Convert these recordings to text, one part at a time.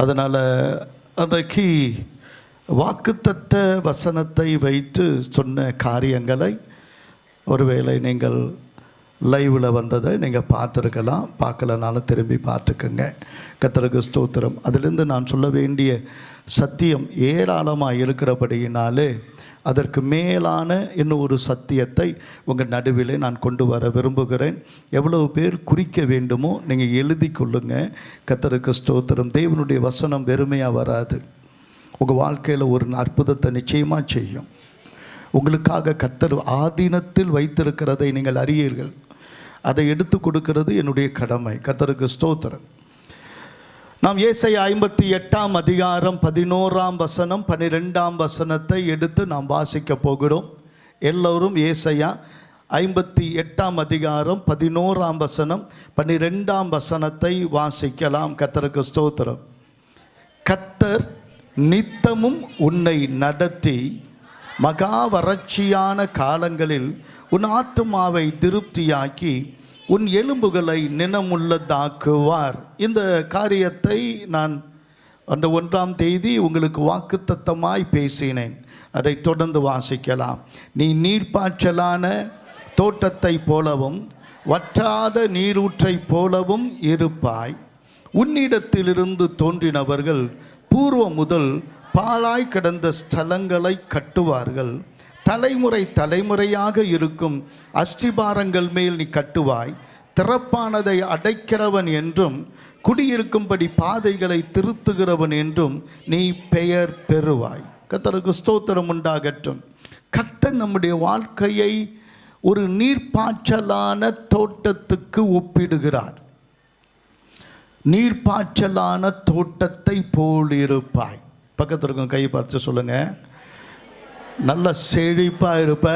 அதனால் அன்றைக்கு வாக்குத்தத்த வசனத்தை வைத்து சொன்ன காரியங்களை ஒருவேளை நீங்கள் லைவில் வந்ததை நீங்கள் பார்த்துருக்கலாம், பார்க்கலனாலும் திரும்பி பார்த்துக்கங்க. கர்த்தருக்கு ஸ்தோத்திரம். அதிலிருந்து நான் சொல்ல வேண்டிய சத்தியம் ஏராளமாக இருக்கிறபடியினாலே அதற்கு மேலான இன்னும் ஒரு சத்தியத்தை உங்கள் நடுவிலே நான் கொண்டு வர விரும்புகிறேன். எவ்வளவு பேர் குறிக்க வேண்டுமோ நீங்கள் எழுதி கொள்ளுங்க. கர்த்தருக்கு ஸ்தோத்திரம். தேவனுடைய வசனம் வெறுமையாக வராது. உங்கள் வாழ்க்கையில் ஒரு அற்புதத்தை நிச்சயமாக செய்யும். உங்களுக்காக கர்த்தர் ஆதீனத்தில் வைத்திருக்கிறதை நீங்கள் அறியீர்கள். அதை எடுத்து கொடுக்கிறது என்னுடைய கடமை. கர்த்தருக்கு ஸ்தோத்திரம். நாம் ஏசாயா 58 அதிகாரம் 11 வசனம் 12 வசனத்தை எடுத்து நாம் வாசிக்க போகிறோம். எல்லோரும் ஏசாயா 58 அதிகாரம் 11 வசனம் 12 வசனத்தை வாசிக்கலாம். கர்த்தருக்கு ஸ்தோத்திரம். கர்த்தர் நித்தமும் உன்னை நடத்தி மகா வறட்சியான காலங்களில் உன் ஆத்துமாவை திருப்தியாக்கி உன் எலும்புகளை நினமுள்ளதாக்குவார். இந்த காரியத்தை நான் அந்த 1ஆம் தேதி உங்களுக்கு வாக்குத்தத்தமாய் பேசினேன். அதை தொடர்ந்து வாசிக்கலாம். நீ நீர்ப்பாய்ச்சலான தோட்டத்தை போலவும் வற்றாத நீரூற்றை போலவும் இருப்பாய். உன்னிடத்திலிருந்து தோன்றினவர்கள் பூர்வம் முதல் பாழாய் கிடந்த ஸ்தலங்களை கட்டுவார்கள். தலைமுறை தலைமுறையாக இருக்கும் அஸ்திபாரங்கள் மேல் நீ கட்டுவாய். திறப்பானதை அடைக்கிறவன் என்றும் குடியிருக்கும்படி பாதைகளை திருத்துகிறவன் என்றும் நீ பெயர் பெறுவாய். கர்த்தருக்கு ஸ்தோத்திரம் உண்டாகட்டும். கர்த்தர் நம்முடைய வாழ்க்கையை ஒரு நீர்ப்பாய்ச்சலான தோட்டத்துக்கு ஒப்பிடுகிறார். நீர்ப்பாய்ச்சலான தோட்டத்தை போல் இருப்பாய். பக்கத்தில் இருக்கும் கை பார்த்து சொல்லுங்க. நல்ல செழிப்பாக இருப்ப,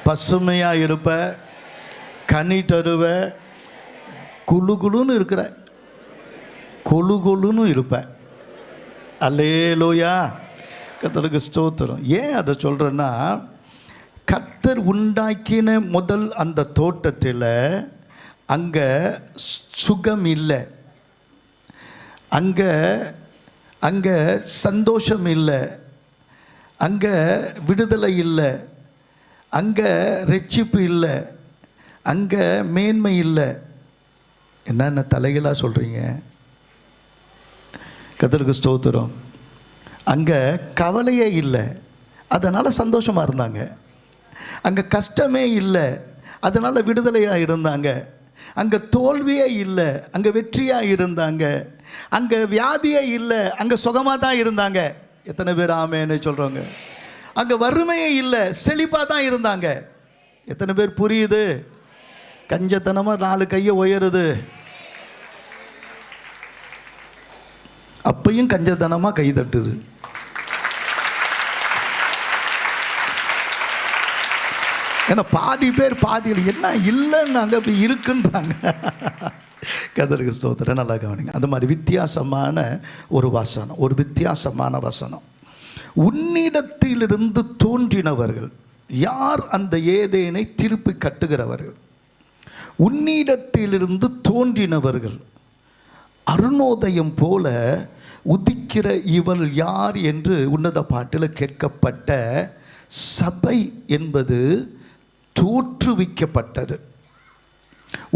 பசுமையாக இருப்ப, கனி தருவ, குழுகுழுன்னு இருக்கிற, கொழுகொழுன்னு இருப்ப. அல்லேலூயா. கர்த்தருக்கு ஸ்தோத்திரம். ஏன் அதை சொல்கிறேன்னா, கர்த்தர் உண்டாக்கின முதல் அந்த தோட்டத்தில் அங்கே சுகம் இல்லை, அங்கே சந்தோஷம் இல்லை, அங்கே விடுதலை இல்லை, அங்கே ரட்சிப்பு இல்லை, அங்கே மேன்மை இல்லை. என்னென்ன தலைகளாக சொல்கிறீங்க? கர்த்தருக்கு ஸ்தோத்திரம். அங்கே கவலையே இல்லை, அதனால் சந்தோஷமாக இருந்தாங்க. அங்கே கஷ்டமே இல்லை, அதனால் விடுதலையாக இருந்தாங்க. அங்கே தோல்வியே இல்லை, அங்கே வெற்றியாக இருந்தாங்க. அங்கே வியாதியே இல்லை, அங்கே சுகமாக தான் இருந்தாங்க. எத்தனை பேர் ஆமேன்னு சொல்கிறவங்க? அங்கே வறுமையே இல்லை, செழிப்பாக தான் இருந்தாங்க. எத்தனை பேர் புரியுது? கஞ்சத்தனமாக 4 கையை உயருது, அப்பையும் கஞ்சத்தனமாக கை தட்டுது. ஏன்னா பாதி பேர் பாதியில் என்ன இல்லைன்னு அங்கே அப்படி இருக்குன்றாங்க. கர்த்தருக்கு ஸ்தோத்திரம். நல்லா கவனிங்க. அந்த மாதிரி வித்தியாசமான ஒரு வசனம், ஒரு வித்தியாசமான வசனம். உன்னிடத்திலிருந்து தோன்றினவர்கள் யார்? அந்த ஏதேனை திருப்பி கட்டுகிறவர்கள். உன்னிடத்திலிருந்து தோன்றினவர்கள். அருணோதயம் போல உதிக்கிற இவள் யார் என்று உன்னத பாட்டில் கேட்கப்பட்ட சபை என்பது தோற்றுவிக்கப்பட்டது.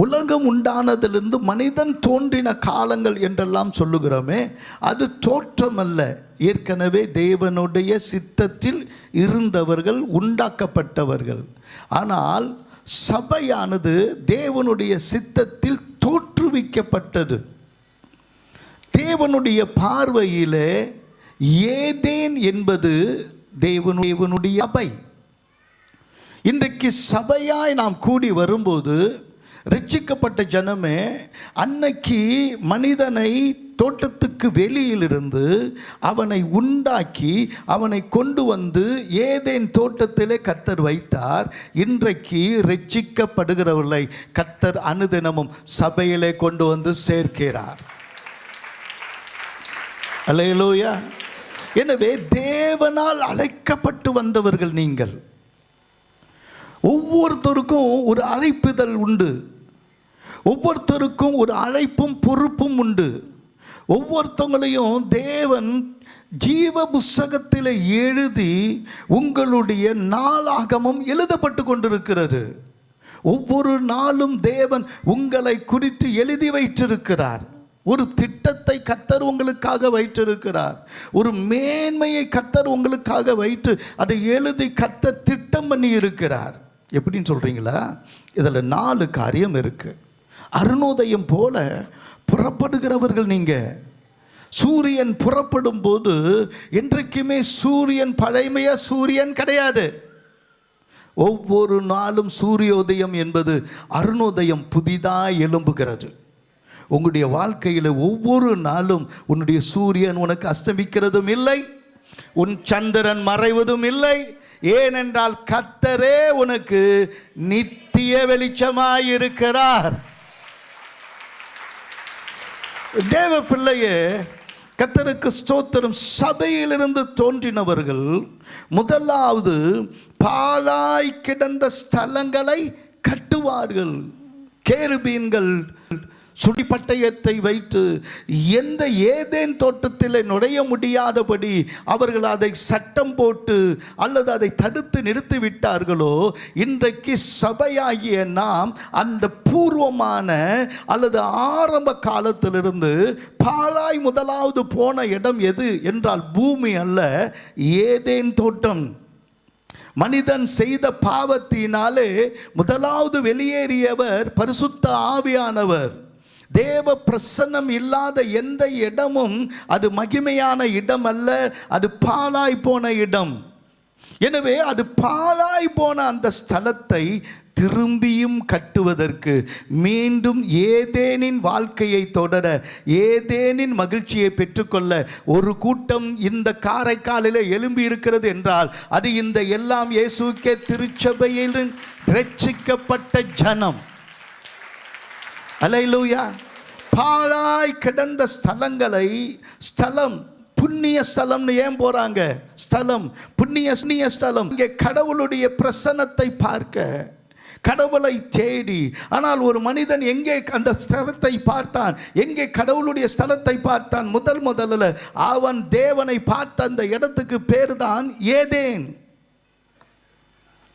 உலகம் உண்டானதிலிருந்து மனிதன் தோன்றின காலங்கள் என்றெல்லாம் சொல்லுகிறோமே, அது தோற்றமல்ல. ஏற்கனவே தேவனுடைய சித்தத்தில் இருந்தவர்கள், உண்டாக்கப்பட்டவர்கள். ஆனால் சபையானது தேவனுடைய சித்தத்தில் தோற்றுவிக்கப்பட்டது. தேவனுடைய பார்வையிலே ஏதேன் என்பது தேவனுடைய சபை. இன்றைக்கு சபையாய் நாம் கூடி வரும்போது ரட்சிக்கப்பட்ட ஜனமே, அன்னைக்கு மனிதனை தோட்டத்துக்கு வெளியிலிருந்து அவனை உண்டாக்கி அவனை கொண்டு வந்து ஏதேன் தோட்டத்திலே கர்த்தர் வைத்தார். இன்றைக்கு ரட்சிக்கப்படுகிறவர்களை கர்த்தர் அனுதினமும் சபையிலே கொண்டு வந்து சேர்க்கிறார். அல்லேலூயா. எனவே தேவனால் அழைக்கப்பட்டு வந்தவர்கள் நீங்கள். ஒவ்வொருத்தருக்கும் ஒரு அழைப்புதல் உண்டு. ஒவ்வொருத்தருக்கும் ஒரு அழைப்பும் பொறுப்பும் உண்டு. ஒவ்வொருத்தவங்களையும் தேவன் ஜீவ புஸ்தகத்தில் எழுதி உங்களுடைய நாளாகமம் எழுதப்பட்டு கொண்டிருக்கிறது. ஒவ்வொரு நாளும் தேவன் உங்களை குறித்து எழுதி வைத்திருக்கிறார். ஒரு திட்டத்தை கர்த்தர் உங்களுக்காக வைத்திருக்கிறார். ஒரு மேன்மையை கர்த்தர் உங்களுக்காக வைத்து அதை எழுதி கர்த்தர் திட்டம் பண்ணி இருக்கிறார். எப்படின்னு சொல்றீங்களா? இதில் 4 காரியம் இருக்கு. அருணோதயம் போல புறப்படுகிறவர்கள் நீங்க. சூரியன் புறப்படும் போது என்றைக்குமே சூரியன் பழைமைய சூரியன் கிடையாது. ஒவ்வொரு நாளும் சூரியோதயம் என்பது அருணோதயம் புதிதாக எழும்புகிறது. உங்களுடைய வாழ்க்கையில் ஒவ்வொரு நாளும் உன்னுடைய சூரியன் உனக்கு அஸ்தமிக்கிறதும் இல்லை, உன் சந்திரன் மறைவதும் இல்லை. ஏனென்றால் கர்த்தரே உனக்கு நித்திய வெளிச்சமாயிருக்கிறார். தேவ பிள்ளையே, கர்த்தருக்கு ஸ்தோத்திரம். சபையிலிருந்து தோன்றினவர்கள் முதலாவது பாழாய் கிடந்த ஸ்தலங்களை கட்டுவார்கள். கேருபீன்கள் சுடிப்பட்டயத்தை வைத்து எந்த ஏதேன் தோட்டத்தில் நுழைய முடியாதபடி அவர்கள் அதை சட்டம் போட்டு அல்லது அதை தடுத்து நிறுத்தி விட்டார்களோ, இன்றைக்கு சபையாகிய நாம் அந்த பூர்வமான அல்லது ஆரம்ப காலத்திலிருந்து பாழாய் முதலாவது போன இடம் எது என்றால் பூமி அல்ல, ஏதேன் தோட்டம். மனிதன் செய்த பாவத்தினாலே முதலாவது வெளியேறியவர் பரிசுத்த ஆவியானவர். தேவ பிரசன்னம் இல்லாத எந்த இடமும் அது மகிமையான இடம் அல்ல, அது பாழாய் போன இடம். எனவே அது பாழாய் போன அந்த ஸ்தலத்தை திரும்பியும் கட்டுவதற்கு, மீண்டும் ஏதேனின் வாழ்க்கையை தொடர, ஏதேனின் மகிழ்ச்சியை பெற்றுக்கொள்ள ஒரு கூட்டம் இந்த காரைக்காலில் எழும்பி இருக்கிறது என்றால் அது இந்த எல்லாம் இயேசுக்கே திருச்சபையில் ரட்சிக்கப்பட்ட ஜனம். அல்லேலூயா. பாழாய் கிடந்த ஸ்தலங்களை, ஸ்தலம் புண்ணிய ஸ்தலம்னு ஏன் போறாங்க? ஸ்தலம் புண்ணிய ஸ்தலம். இங்கே கடவுளுடைய பிரசன்னத்தை பார்க்க, கடவுளை தேடி. ஆனால் ஒரு மனிதன் எங்கே அந்த ஸ்தலத்தை பார்த்தான், எங்கே கடவுளுடைய ஸ்தலத்தை பார்த்தான்? முதல்ல அவன் தேவனை பார்த்த அந்த இடத்துக்கு பேர் தான் ஏதேன்.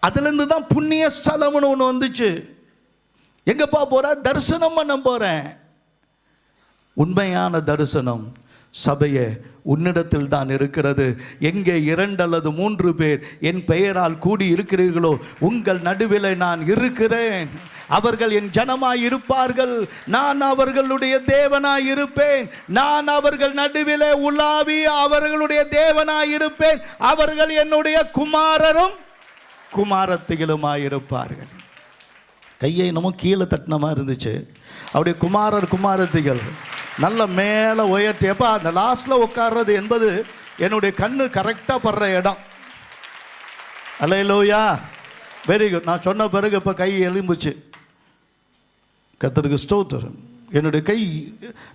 அதுலேருந்து தான் புண்ணிய ஸ்தலம்னு ஒன்று வந்துச்சு. எங்கப்பா போற? தரிசனம் பண்ண போறேன். உண்மையான தரிசனம் சபையே உன்னிடத்தில் தான் இருக்கிறது. எங்கே 2 அல்லது 3 பேர் என் பெயரால் கூடி இருக்கிறீர்களோ உங்கள் நடுவில் நான் இருக்கிறேன். அவர்கள் என் ஜனமாய் இருப்பார்கள், நான் அவர்களுடைய தேவனாய் இருப்பேன். நான் அவர்கள் நடுவில் உலாவி அவர்களுடைய தேவனாய் இருப்பேன். அவர்கள் என்னுடைய குமாரரும் குமாரத்திகளுமாய் இருப்பார்கள். கையை என்னமோ கீழே தட்டின மாதிரி இருந்துச்சு. அப்படியே குமாரர் குமாரத்திகள் நல்ல மேலே உயர்த்தியப்பா அந்த லாஸ்ட்டில் உட்கார்றது என்பது என்னுடைய கண்ணு கரெக்டாக படுற இடம். அல்லேலூயா, வெரி குட். நான் சொன்ன பிறகு இப்போ கை எலும்புச்சு. கர்த்தருக்கு ஸ்தோத்திரம். என்னுடைய கை,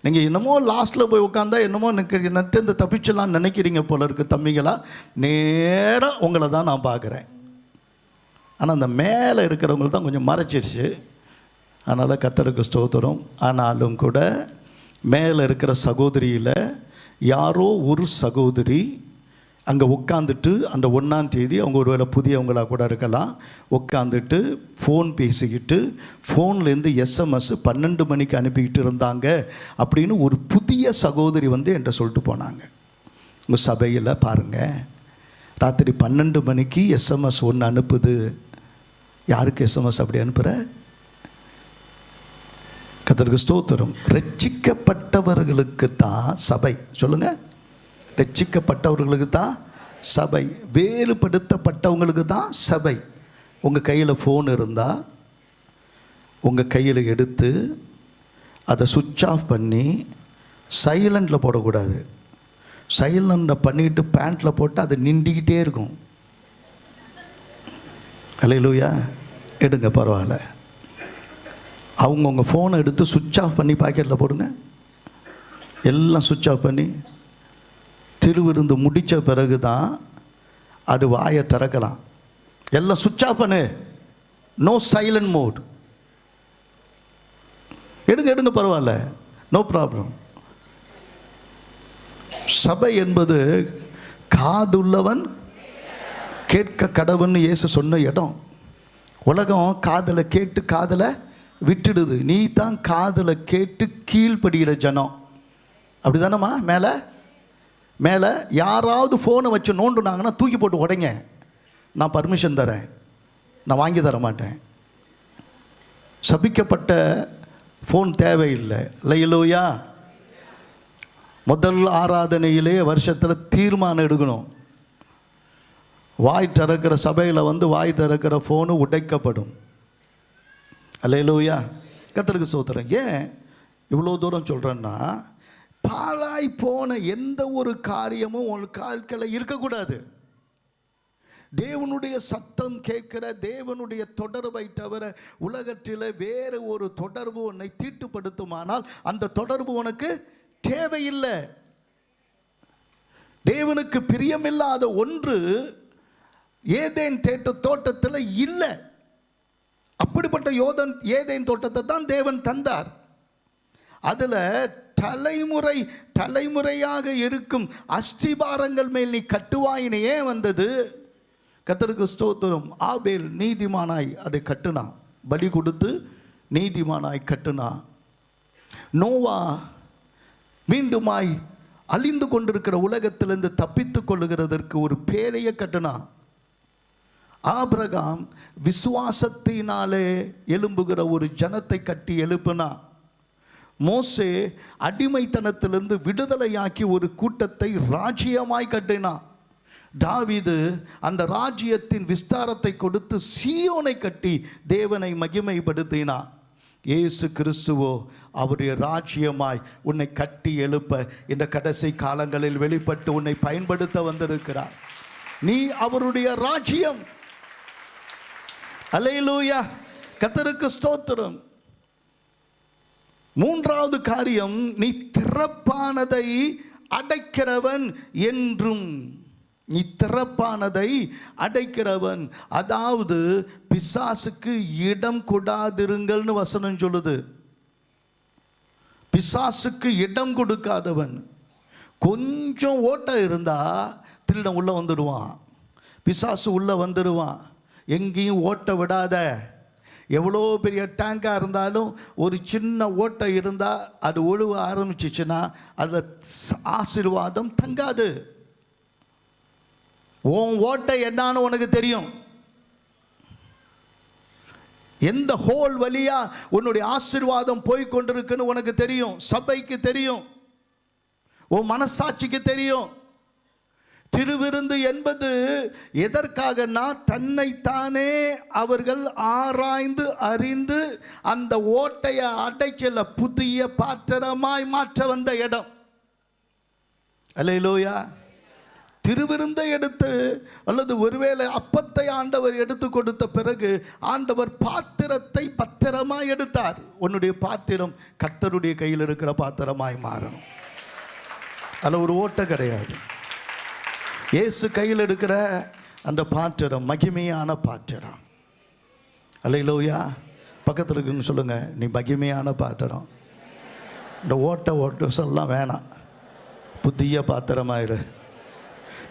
நீங்கள் என்னமோ லாஸ்ட்டில் போய் உட்காந்தா என்னமோ எனக்கு நட்டு இந்த தப்பிச்சலான்னு நினைக்கிறீங்க போல இருக்கு தம்பிங்களா. நேராக உங்களை தான் நான் பார்க்குறேன். ஆனால் அந்த மேலே இருக்கிறவங்களுக்கு தான் கொஞ்சம் மறைச்சிருச்சு. அதனால் கர்த்தருக்கு ஸ்தோத்திரம். ஆனாலும் கூட மேலே இருக்கிற சகோதரியில் யாரோ ஒரு சகோதரி அங்கே உட்காந்துட்டு அந்த 1ஆம் தேதி அவங்க ஒருவேளை புதியவங்களாக கூட இருக்கலாம், உட்காந்துட்டு ஃபோன் பேசிக்கிட்டு ஃபோன்லேருந்து SMS 12 மணிக்கு அனுப்பிக்கிட்டு இருந்தாங்க அப்படின்னு ஒரு புதிய சகோதரி வந்து என்கிட்ட சொல்லிட்டு போனாங்க. உங்கள் சபையில் பாருங்கள், ராத்திரி 12 மணிக்கு SMS ஒன்று அனுப்புது. யாருக்கு SMS அப்படி அனுப்புகிற? கர்த்தருக்கு ஸ்தோத்திரம். ரட்சிக்கப்பட்டவர்களுக்கு தான் சபை. சொல்லுங்க, ரட்சிக்கப்பட்டவர்களுக்கு தான் சபை. வேறுபடுத்தப்பட்டவங்களுக்கு தான் சபை. உங்கள் கையில் ஃபோன் இருந்தால் உங்கள் கையில் எடுத்து அதை சுவிட்ச் ஆஃப் பண்ணி சைலண்டில் போடக்கூடாது. சைலண்டில் பண்ணிட்டு பேண்ட்டில் போட்டு அதை நின்றுக்கிட்டே இருக்கும். அல்லேலூயா. எடுங்க, பரவாயில்ல. அவங்கவுங்க ஃபோனை எடுத்து சுவிட்ச் ஆஃப் பண்ணி பாக்கெட்டில் போடுங்க. எல்லாம் சுவிட்ச் ஆஃப் பண்ணி திருவிருந்து முடித்த பிறகு தான் அது வாயை திறக்கலாம். எல்லாம் சுவிட்ச் ஆஃப் பண்ணு, நோ சைலண்ட் மோட். எடுங்க, பரவாயில்ல, நோ ப்ராப்ளம். சபை என்பது காதுள்ளவன் கேட்க கடவுன்னு இயேசு சொன்ன இடம். உலகம் காதில் கேட்டு காதில் விட்டுடுது. நீ தான் காதில் கேட்டு கீழ்ப்படுகிற ஜனம். அப்படி தானம்மா? மேலே மேலே யாராவது ஃபோனை வச்சு நோண்டுனாங்கன்னா தூக்கி போட்டு உடைங்க. நான் பர்மிஷன் தரேன், நான் வாங்கி தர மாட்டேன். சபிக்கப்பட்ட ஃபோன் தேவையில்லை. இல்லையிலோயா? முதல் ஆராதனையிலே வருஷத்தில் தீர்மானம் எடுக்கணும். வாய் திறக்கிற சபையில் வாய் திறக்கிற ஃபோனு உடைக்கப்படும். அல்லேலூயா, கர்த்தருக்கு ஸ்தோத்திரம். ஏன் இவ்வளோ தூரம் சொல்கிறேன்னா, பாழாய் போன எந்த ஒரு காரியமும் உங்கள் வாழ்க்கையில் இருக்கக்கூடாது. தேவனுடைய சத்தம் கேட்கிற தேவனுடைய தொடர்பை தவிர உலகத்தில் வேறு ஒரு தொடர்பு உன்னை தீட்டுப்படுத்துமானால் அந்த தொடர்பு உனக்கு தேவையில்லை. தேவனுக்கு பிரியமில்லாத ஒன்று ஏதேன் தோட்டத்தில் இல்லை. அப்படிப்பட்ட ஏதேன் தோட்டத்தை தான் தேவன் தந்தார். அதில் தலைமுறையாக இருக்கும் அஸ்திபாரங்கள் மேல் நீ கட்டுவாயினே வந்தது. கர்த்தருக்கு ஸ்தோத்திரம். ஆபேல் நீதிமானாய் அதை கட்டுனா, பலி கொடுத்து நீதிமானாய் கட்டுனா. நோவா மீண்டுமாய் அழிந்து கொண்டிருக்கிற உலகத்திலிருந்து தப்பித்து கொள்ளுகிறதற்கு ஒரு பேழையை கட்டுனா. ஆபிரகாம் விசுவாசத்தினாலே எழும்புகிற ஒரு ஜனத்தை கட்டி எழுப்பினா. மோசே அடிமைத்தனத்திலிருந்து விடுதலையாக்கி ஒரு கூட்டத்தை ராஜ்யமாய் கட்டினா. தாவீது அந்த ராஜ்யத்தின் விஸ்தாரத்தை கொடுத்து சீயோனை கட்டி தேவனை மகிமைப்படுத்தினா. இயேசு கிறிஸ்துவோ அவருடைய ராஜ்யமாய் உன்னை கட்டி எழுப்ப இந்த கடைசி காலங்களில் வெளிப்பட்டு உன்னை பயன்படுத்த வந்திருக்கிறார். நீ அவருடைய ராஜ்யம். அல்லேலூயா, கர்த்தருக்கு ஸ்தோத்திரம். மூன்றாவது காரியம், நீ திறப்பானதை அடைக்கிறவன் என்றும். நீ திறப்பானதை அடைக்கிறவன், அதாவது பிசாசுக்கு இடம் கொடாதிருங்கள்னு வசனம் சொல்லுது. பிசாசுக்கு இடம் கொடுக்காதவன். கொஞ்சம் ஓட்டை இருந்தா திருடன் உள்ள வந்துடுவான், பிசாசு உள்ள வந்துடுவான். எங்கேயும் ஓட்ட விடாத. எவ்வளோ பெரிய டேங்காக இருந்தாலும் ஒரு சின்ன ஓட்டை இருந்தால் அது ஒழுவ ஆரம்பிச்சிச்சுன்னா அதில் ஆசீர்வாதம் தங்காது. உன் ஓட்டை என்னான்னு உனக்கு தெரியும். எந்த ஹோல் வழியா உன்னுடைய ஆசீர்வாதம் போய் கொண்டிருக்குன்னு உனக்கு தெரியும். சபைக்கு தெரியும், உன் மனசாட்சிக்கு தெரியும். திருவிருந்து என்பது எதற்காகனா, தன்னைத்தானே அவர்கள் ஆராய்ந்து அறிந்து அந்த ஓட்டையை அடைச்சல புதிய பாத்திரமாய் மாற்ற வந்த இடம். அல்லேலூயா. திருவிருந்தை எடுத்து அல்லது ஒருவேளை அப்பத்தை ஆண்டவர் எடுத்து கொடுத்த பிறகு ஆண்டவர் பாத்திரத்தை பத்திரமாய் எடுத்தார். உன்னுடைய பாத்திரம் கர்த்தருடைய கையில் இருக்கிற பாத்திரமாய் மாறணும். அதில் ஒரு ஓட்டை கிடையாது. இயேசு கையில் எடுக்கிற அந்த பாத்திரம் மகிமையான பாத்திரம். அல்லேலூயா. பக்கத்தில் இருக்குன்னு சொல்லுங்க, நீ மகிமையான பாத்திரம். இந்த ஓட்ட சொல்லலாம் வேணாம். புதிய பாத்திரமாயிரு,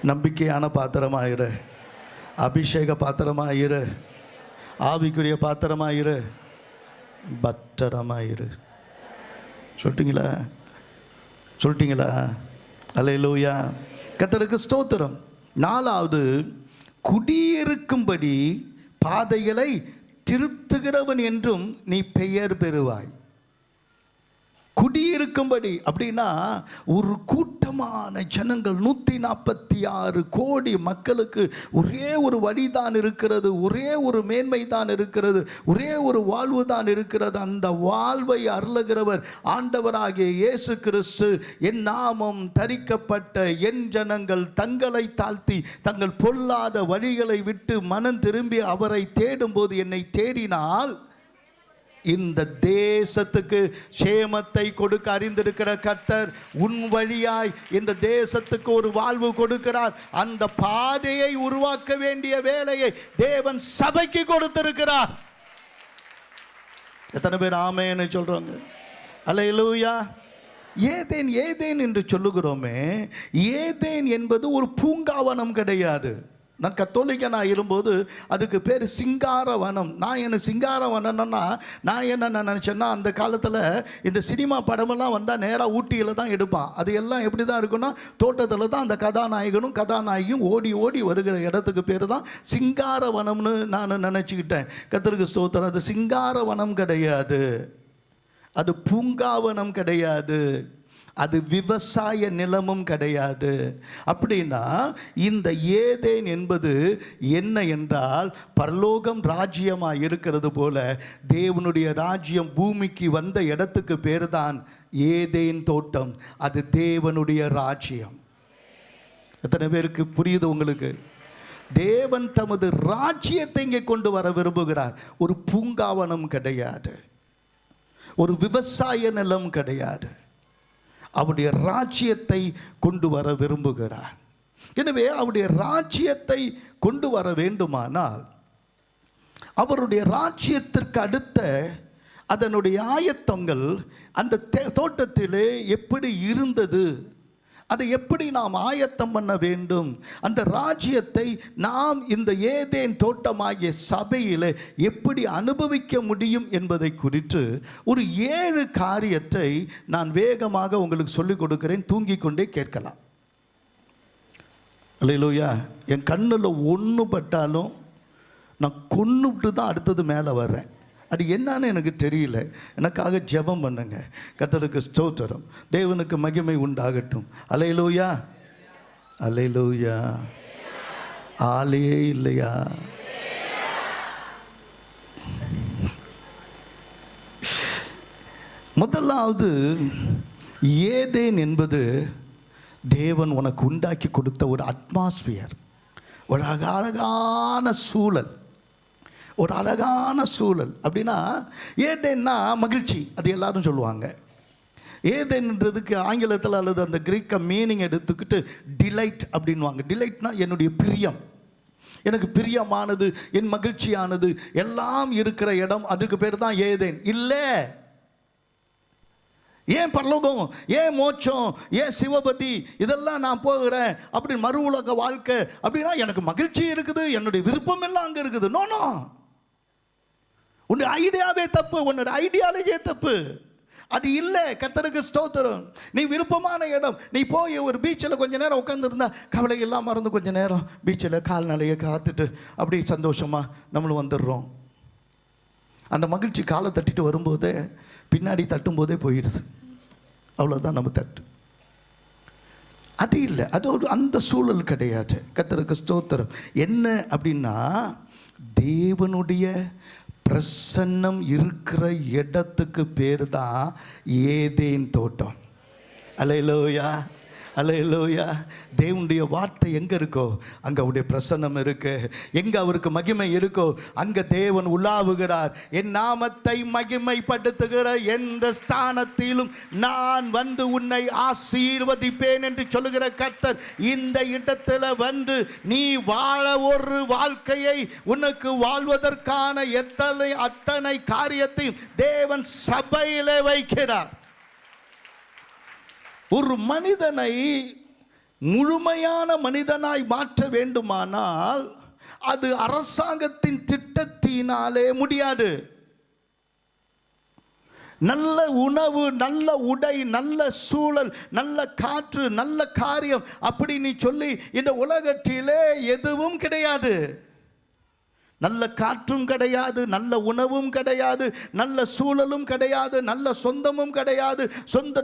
நம்பிக்கையான பாத்திரமாயிரு, அபிஷேக பாத்திரமாயிரு, ஆவிக்குரிய பாத்திரமாயிரு, பத்திரமாயிரு. சொல்லிட்டீங்களா? அல்லேலூயா, கர்த்தருக்கு ஸ்தோத்திரம். நாலாவது, குடியிருக்கும்படி பாதைகளை திருத்துகிறவன் என்றும் நீ பெயர் பெறுவாய். குடியிருக்கும்படி அப்படின்னா ஒரு கூட்டமான ஜனங்கள், 146 கோடி மக்களுக்கு ஒரே ஒரு வழிதான் இருக்கிறது, ஒரே ஒரு மேன்மை தான் இருக்கிறது, ஒரே ஒரு வாழ்வு தான் இருக்கிறது. அந்த வாழ்வை அருளுகிறவர் ஆண்டவராகிய இயேசு கிறிஸ்து. என் நாமம் தரிக்கப்பட்ட என் ஜனங்கள் தங்களை தாழ்த்தி தங்கள் பொல்லாத வழிகளை விட்டு மனம் திரும்பி அவரை தேடும்போது, என்னை தேடினால் இந்த தேசத்துக்கு சேமத்தை கொடுக்க அறிந்திருக்கிற கர்த்தர் உன் வழியாய் இந்த தேசத்துக்கு ஒரு வாழ்வு கொடுக்கிறார். அந்த பாதையை உருவாக்க வேண்டிய வேலையை தேவன் சபைக்கு கொடுத்திருக்கிறார். எத்தனை பேர் ஆமென்னு சொல்றாங்க? அல்லேலூயா. ஏதேன் ஏதேன் என்று சொல்லுகிறோமே, ஏதேன் என்பது ஒரு பூங்காவனம் கிடையாது. நான் கத்தோலிக்கனாக இரும்போது அதுக்கு பேர் சிங்காரவனம். நான் என்ன சிங்காரவனம்னா நான் என்ன நினச்சேன்னா, அந்த காலத்தில் இந்த சினிமா படமெல்லாம் வந்தால் நேராக ஊட்டியில் தான் எடுப்பான். அது எல்லாம் எப்படி தான் இருக்குன்னா, தோட்டத்தில் தான் அந்த கதாநாயகனும் கதாநாயகியும் ஓடி ஓடி வருகிற இடத்துக்கு பேர் தான் சிங்காரவனம்னு நான் நினச்சிக்கிட்டேன். கர்த்தருக்கு ஸ்தோத்திரம். அது சிங்காரவனம் கிடையாது, அது பூங்காவனம் கிடையாது, அது விவசாய நிலமும் கிடையாது. அப்படின்னா இந்த ஏதேன் என்பது என்ன என்றால், பரலோகம் ராஜ்யமாக இருக்கிறது போல தேவனுடைய ராஜ்யம் பூமிக்கு வந்த இடத்துக்கு பேர் தான் ஏதேன் தோட்டம். அது தேவனுடைய ராஜ்யம். எத்தனை பேருக்கு புரியுது உங்களுக்கு? தேவன் தமது ராஜ்யத்தை இங்கே கொண்டு வர விரும்புகிறார். ஒரு பூங்காவனம் கிடையாது, ஒரு விவசாய நிலம் கிடையாது. அவருடைய ராஜ்யத்தை கொண்டு வர விரும்புகிறார். எனவே அவருடைய ராஜ்யத்தை கொண்டு வர வேண்டுமானால் அவருடைய ராஜ்யத்திற்கு அடுத்த அதனுடைய ஆயத்தங்கள் அந்த தோட்டத்திலே எப்படி இருந்தது, அதை எப்படி நாம் ஆயத்தம் பண்ண வேண்டும், அந்த ராஜ்யத்தை நாம் இந்த ஏதேன் தோட்டமாகிய சபையில் எப்படி அனுபவிக்க முடியும் என்பதை குறித்து ஒரு 7 காரியத்தை நான் வேகமாக உங்களுக்கு சொல்லிக் கொடுக்கிறேன். தூங்கிக் கொண்டே கேட்கலாம். அல்லேலூயா. என் கண்ணில் ஒன்று பட்டாலும் நான் கொன்னுட்டு தான் அடுத்தது மேலே வர்றேன். அது என்னன்னு எனக்கு தெரியல. எனக்காக ஜெபம் பண்ணுங்க. கர்த்தருக்கு ஸ்தோத்திரம். தேவனுக்கு மகிமை உண்டாகட்டும். அல்லேலூயா, அல்லேலூயா. ஆளே இல்லையா? முதலாவது, ஏதேன் என்பது தேவன் உனக்கு உண்டாக்கி கொடுத்த ஒரு அட்மாஸ்பியர், ஒரு அழகான சூழல், ஒரு அழகான சூழல். அப்படின்னா ஏதேன்னா மகிழ்ச்சி, அது எல்லாரும் சொல்லுவாங்க. ஏதேன்றதுக்கு ஆங்கிலத்தில் அல்லது அந்த கிரீக்க மீனிங் எடுத்துக்கிட்டு டிலைட் அப்படின்வாங்க. டிலைட்னா என்னுடைய பிரியம், எனக்கு பிரியமானது, என் மகிழ்ச்சியானது எல்லாம் இருக்கிற இடம், அதுக்கு பேர் தான் ஏதேன். இல்லை, ஏன் பரலோகம், ஏன் மோட்சம், ஏன் சிவபதி, இதெல்லாம் நான் போகிறேன் அப்படி மறு உலக வாழ்க்கை அப்படின்னா எனக்கு மகிழ்ச்சி இருக்குது, என்னுடைய விருப்பம் எல்லாம் அங்கே இருக்குது. நோ, உன்னுடைய ஐடியாவே தப்பு, உன்னுடைய ஐடியாலஜியே தப்பு. அது இல்லை. கர்த்தருக்கு ஸ்தோத்திரம். நீ விருப்பமான இடம், நீ போய் ஒரு பீச்சில் கொஞ்ச நேரம் உட்காந்துருந்தா கவலை எல்லாம் மறந்து கொஞ்ச நேரம் பீச்சில் கால்நடையை காத்துட்டு அப்படி சந்தோஷமாக நம்மளும் வந்துடுறோம். அந்த மகிழ்ச்சி காலை தட்டிட்டு வரும்போதே பின்னாடி தட்டும்போதே போயிடுது. அவ்வளோதான் நம்ம தட்டு. அது இல்லை, அது ஒரு அந்த சூழல் கிடையாது. கர்த்தருக்கு ஸ்தோத்திரம். என்ன அப்படின்னா, தேவனுடைய பிரசன்னம் இருக்கிற இடத்துக்கு பேர் தான் ஏதேன் தோட்டம். அல்லேலூயா, அல்லேலூயா. தேவனுடைய வார்த்தை எங்கே இருக்கோ அங்கே அவருடைய பிரசன்னம் இருக்கு. எங்கே அவருக்கு மகிமை இருக்கோ அங்கே தேவன் உலாவுகிறார். என் நாமத்தை மகிமைப்படுத்துகிற எந்த ஸ்தானத்திலும் நான் வந்து உன்னை ஆசீர்வதிப்பேன் என்று சொல்லுகிற கர்த்தர் இந்த இடத்துல வந்து நீ வாழ ஒரு வாழ்க்கையை, உனக்கு வாழ்வதற்கான அத்தனை காரியத்தையும் தேவன் சபையிலே வைக்கிறார். ஒரு மனிதனை முழுமையான மனிதனாய் மாற்ற வேண்டுமானால் அது அரசாங்கத்தின் திட்டத்தினாலே முடியாது. நல்ல உணவு, நல்ல உடை, நல்ல சூழல், நல்ல காற்று, நல்ல காரியம் அப்படி நீ சொல்லி இந்த உலகத்திலே எதுவும் கிடையாது. நல்ல காற்றும் கிடையாது, நல்ல உணவும் கிடையாது, நல்ல சூழலும் கிடையாது, நல்ல சொந்தமும் கிடையாது,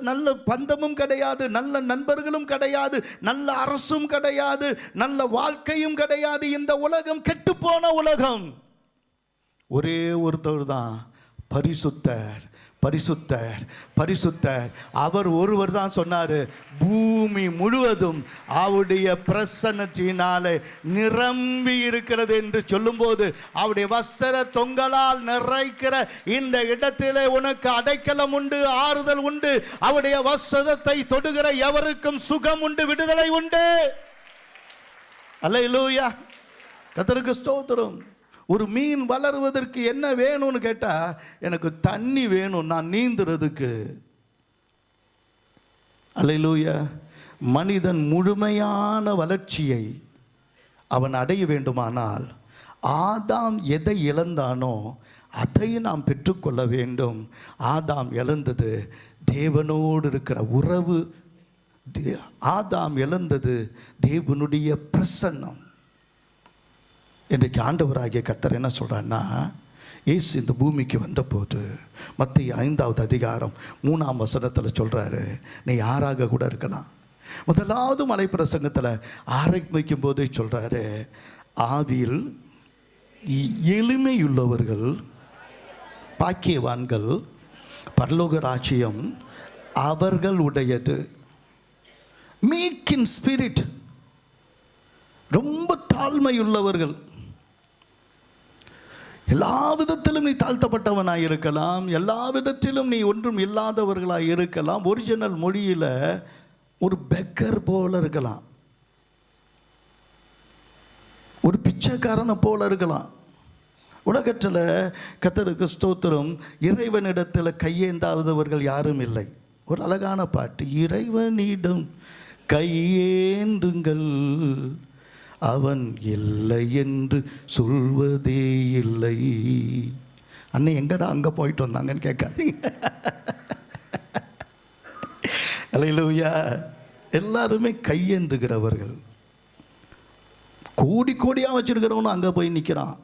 நல்ல பந்தமும் கிடையாது, நல்ல நண்பர்களும் கிடையாது, நல்ல அரசும் கிடையாது, நல்ல வாழ்க்கையும் கிடையாது. இந்த உலகம் கெட்டுப்போன உலகம். ஒரே ஒருத்தர் தான் பரிசுத்தர், பரிசுத்தர், பரிசுத்தர். அவர் ஒருவர் தான் சொன்னார், பூமி முழுவதும் அவருடைய பிரசன்னத்தினாலே நிரம்பி இருக்கிறது என்று சொல்லும்போது, அவருடைய வஸ்திர தொங்கலால் நிறைக்கிற இந்த இடத்திலே உனக்கு அடைக்கலம் உண்டு, ஆறுதல் உண்டு. அவருடைய வஸ்திரத்தை தொடுகிற எவருக்கும் சுகம் உண்டு, விடுதலை உண்டு. அல்லேலூயா, கர்த்தருக்கு ஸ்தோத்திரம். ஒரு மீன் வளருவதற்கு என்ன வேணும்னு கேட்டால், எனக்கு தண்ணி வேணும் நான் நீந்துறதுக்கு. அல்லேலூயா. மனிதன் முழுமையான வளர்ச்சியை அவன் அடைய வேண்டுமானால் ஆதாம் எதை இழந்தானோ அதை நாம் பெற்றுக்கொள்ள வேண்டும். ஆதாம் இழந்தது தேவனோடு இருக்கிற உறவு. ஆதாம் இழந்தது தேவனுடைய பிரசன்னம். இன்றைக்கு ஆண்டவராகிய கர்த்தர் என்ன சொல்கிறான்னா, இயேசு இந்த பூமிக்கு வந்தபோது மத்திய 5வது அதிகாரம் 3ஆம் வசனத்தில் சொல்கிறாரு, நீ யாராக கூட இருக்கலாம். முதலாவது மலை பிரசங்கத்தில் ஆரம்பிக்கும் போதே சொல்கிறாரு, ஆவியில் எளிமையுள்ளவர்கள் பாக்கியவான்கள், பரலோக ராஜ்யம் அவர்களுடையது. மீக் இன் ஸ்பிரிட், ரொம்ப தாழ்மையுள்ளவர்கள். எல்லா விதத்திலும் நீ தாழ்த்தப்பட்டவனாய் இருக்கலாம், எல்லா விதத்திலும் நீ ஒன்றும் இல்லாதவர்களாய் இருக்கலாம். ஒரிஜினல் மொழியில் ஒரு பெக்கர் போல இருக்கலாம், ஒரு பிச்சைக்காரனை போல இருக்கலாம். உலகத்தில் கர்த்தருக்கு ஸ்தோத்திரம், இறைவனிடத்தில் கையேந்தாதவர்கள் யாரும் இல்லை. ஒரு அழகான பாட்டு, இறைவனிடம் கையேந்துங்கள் அவன் இல்லை என்று சொல்வதே இல்லை. அண்ணே எங்கடா அங்கே போயிட்டு வந்தாங்கன்னு கேட்காதீங்க. அல்லேலூயா. எல்லாருமே கையேந்துகிறவர்கள். கோடி கோடியாக வச்சிருக்கிறவனும் அங்கே போய் நிற்கிறான்.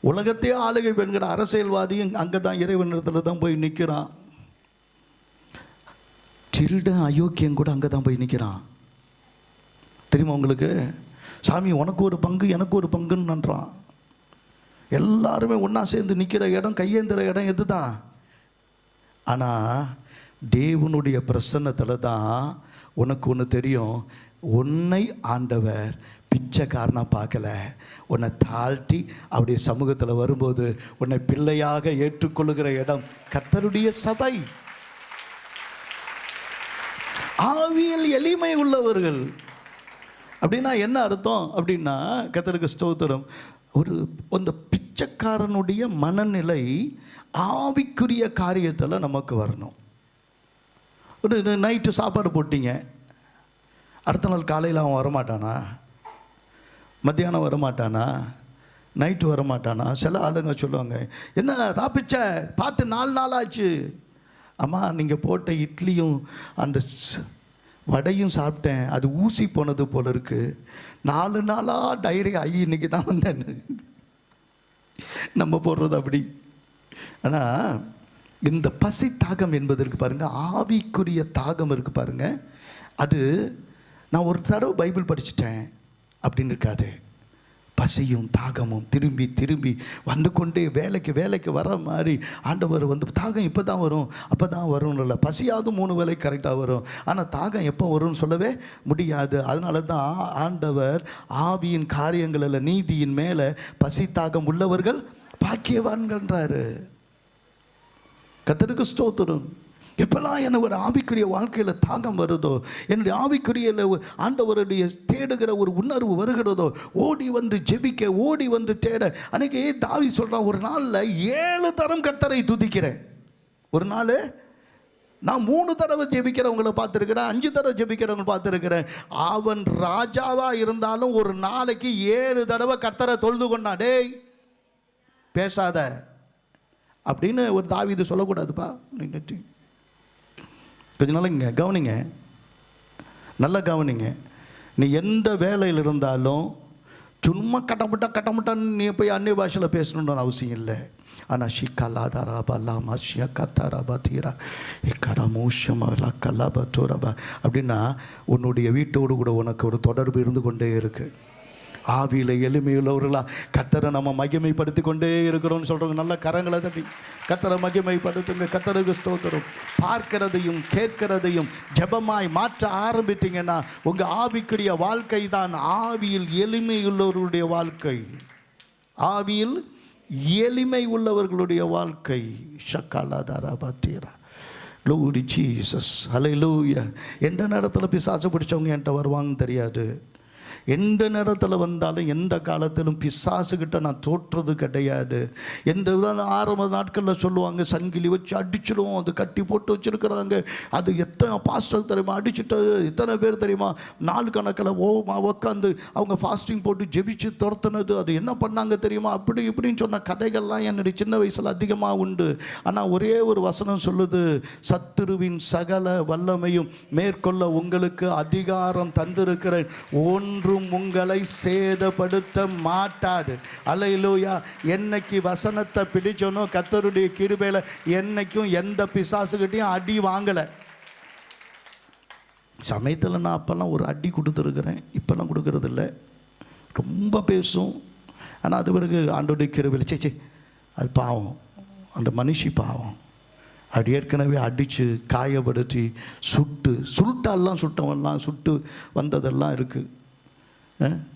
உலகத்தையே ஆளுகை பெண்கிற அரசியல்வாதியும் அங்கே தான் இறைவனிடத்தில் தான் போய் நிற்கிறான். திருடன் அயோக்கியம் கூட அங்கே தான் போய் நிற்கிறான். தெரியுமா உங்களுக்கு? சாமி உனக்கு ஒரு பங்கு எனக்கு ஒரு பங்குன்னு நன்றான். எல்லாருமே ஒன்றா சேர்ந்து நிற்கிற இடம், கையேந்துற இடம் எது தான். ஆனால் தேவனுடைய பிரசன்னத்தில் தான் உனக்கு ஒன்று தெரியும், உன்னை ஆண்டவர் பிச்சைக்காரனாக பார்க்கல, உன்னை தாழ்த்தி அவருடைய சமூகத்தில் வரும்போது உன்னை பிள்ளையாக ஏற்றுக்கொள்ளுகிற இடம் கர்த்தருடைய சபை. ஆவியில் எளிமை உள்ளவர்கள் அப்படின்னா என்ன அர்த்தம் அப்படின்னா, கர்த்தருக்கு ஸ்தோத்திரம், ஒரு அந்த பிச்சைக்காரனுடைய மனநிலை ஆவிக்குரிய காரியத்தில் நமக்கு வரணும். ஒரு நைட்டு சாப்பாடு போட்டிங்க, அடுத்த நாள் காலையில் அவன் வரமாட்டானா? மத்தியானம் வரமாட்டானா? நைட்டு வரமாட்டானா? சில ஆளுங்க சொல்லுவாங்க, என்ன ராப்பிச்ச பார்த்து 4 நாள் ஆச்சு. அம்மா நீங்கள் போட்ட இட்லியும் அந்த வடையும் சாப்பிட்டேன், அது ஊசி போனது போல இருக்கு. 4 நாளாக டைரி ஆகி இன்னைக்கு தான் வந்தேன். நம்ம போடுறது அப்படி. ஆனால் இந்த பசி தாகம் என்பது இருக்கு பாருங்க, ஆவிக்குரிய தாகம் இருக்கு பாருங்க. அது நான் ஒரு தடவை பைபிள் படிச்சுட்டேன் அப்படின்னு இருக்காது. பசியும் தாகமும் திரும்பி திரும்பி வந்து கொண்டே வேலைக்கு வர மாதிரி ஆண்டவர் வந்து, தாகம் இப்போ தான் வரும் அப்போ தான் வரும்னு இல்லை, பசியாவது 3 வேளை கரெக்டாக வரும். ஆனால் தாகம் எப்போ வரும்னு சொல்லவே முடியாது. அதனால தான் ஆண்டவர் ஆவியின் காரியங்களில் நீதியின் மேலே பசி தாகம் உள்ளவர்கள் பாக்கியவான்கள்ன்றாரு. கர்த்தருக்கு ஸ்தோத்திரம். எப்பெல்லாம் எனக்கு ஒரு ஆவிக்குரிய வாழ்க்கையில் தாகம் வருதோ, என்னுடைய ஆவிக்குரிய ஆண்டவருடைய தேடுகிற ஒரு உணர்வு வருகிறதோ, ஓடி வந்து ஜெபிக்க, ஓடி வந்து தேட. அன்னைக்கு தாவீது சொல்கிறான், ஒரு நாளில் 7 தரம் கர்த்தரை துதிக்கிறேன். ஒரு நாள் நான் 3 தடவை ஜெபிக்கிறவங்களை பார்த்துருக்கிறேன், 5 தடவை ஜெபிக்கிறவங்களை பார்த்துருக்கிறேன். அவன் ராஜாவாக இருந்தாலும் ஒரு நாளைக்கு 7 தடவை கர்த்தரை தொழுது கொண்டான். டேய் பேசாத அப்படின்னு ஒரு தாவீது சொல்லக்கூடாதுப்பா. கொஞ்ச நாள் இங்கே கவனிங்க, நல்லா கவனிங்க. நீ எந்த வேலையில் இருந்தாலும் சும்மா கட்டமுட்டான்னு நீ போய் அந்நிய பாஷையில் பேசணுன்னு அவசியம் இல்லை. ஆனால் ஷிக்கலாதாராபா ஷியா கத்தாராபா தீரா கடமூஷமலா கலாபா தோரபா அப்படின்னா உன்னுடைய வீட்டோடு கூட உனக்கு ஒரு தொடர்பு இருந்து கொண்டே இருக்கு. ஆவியில் எளிமையுள்ளவர்களா கர்த்தரை நம்ம மகிமைப்படுத்தி கொண்டே இருக்கிறோம்னு சொல்கிறவங்க நல்ல கரங்களை தட்டி கர்த்தரை மகிமைப்படுத்துங்க. கர்த்தருக்கு ஸ்தோத்திரம். பார்க்கிறதையும் கேட்கிறதையும் ஜெபமாய் மாற்ற ஆரம்பித்தீங்கன்னா உங்கள் ஆவிக்குரிய வாழ்க்கை தான் ஆவியில் எளிமையுள்ளவர்களுடைய வாழ்க்கை. ஆவியில் எளிமை உள்ளவர்களுடைய வாழ்க்கை. ஷக்காலாதாரா பாத்தீரா லூரி ஜீசஸ் ஹல்லேலூயா. எந்த நேரத்தில் பிசாசு பிடிச்சவங்க என்கிட்ட வருவாங்கன்னு தெரியாது, எந்த நேரத்தில் வந்தாலும் எந்த காலத்திலும் பிசாசுக்கிட்ட நான் தோற்றது கிடையாது. எந்த ஆரம்ப நாட்களில் சொல்லுவாங்க, சங்கிலி வச்சு அடிச்சிடுவோம், அது கட்டி போட்டு வச்சுருக்கிறாங்க. அது எத்தனை பாஸ்டர் தெரியுமா அடிச்சுட்டு, எத்தனை பேர் தெரியுமா நாலு கணக்கில் உட்காந்து அவங்க ஃபாஸ்டிங் போட்டு ஜெபிச்சு துரத்துனது. அது என்ன பண்ணாங்க தெரியுமா, அப்படி இப்படின்னு சொன்ன கதைகள்லாம் என்னுடைய சின்ன வயசில் அதிகமாக உண்டு. ஆனால் ஒரே ஒரு வசனம் சொல்லுது, சத்துருவின் சகல வல்லமையும் மேற்கொள்ள உங்களுக்கு அதிகாரம் தந்திருக்கிறேன், ஒன்றும் உங்களை சேதப்படுத்த மாட்டாது. அல்லேலூயா. என்னைக்கு வசனத்தை பிடிச்சனோ கர்த்தருடைய கிருபையில என்னைக்கும் எந்த பிசாசுகிட்டையும் அடி வாங்கலை. சமயத்தில் நான் அப்பெல்லாம் ஒரு அடி கொடுத்துருக்குறேன், இப்பெல்லாம் கொடுக்கறது இல்லை. ரொம்ப பேசும். ஆனால் அது பிறகு ஆண்டோடைய கிருபையில சே அது பாவம், அந்த மனுஷி பாவம். அப்படி ஏற்கனவே அடித்து காயப்படுத்தி சுருட்டாலாம் சுட்டவெல்லாம் சுட்டு வந்ததெல்லாம் இருக்குது.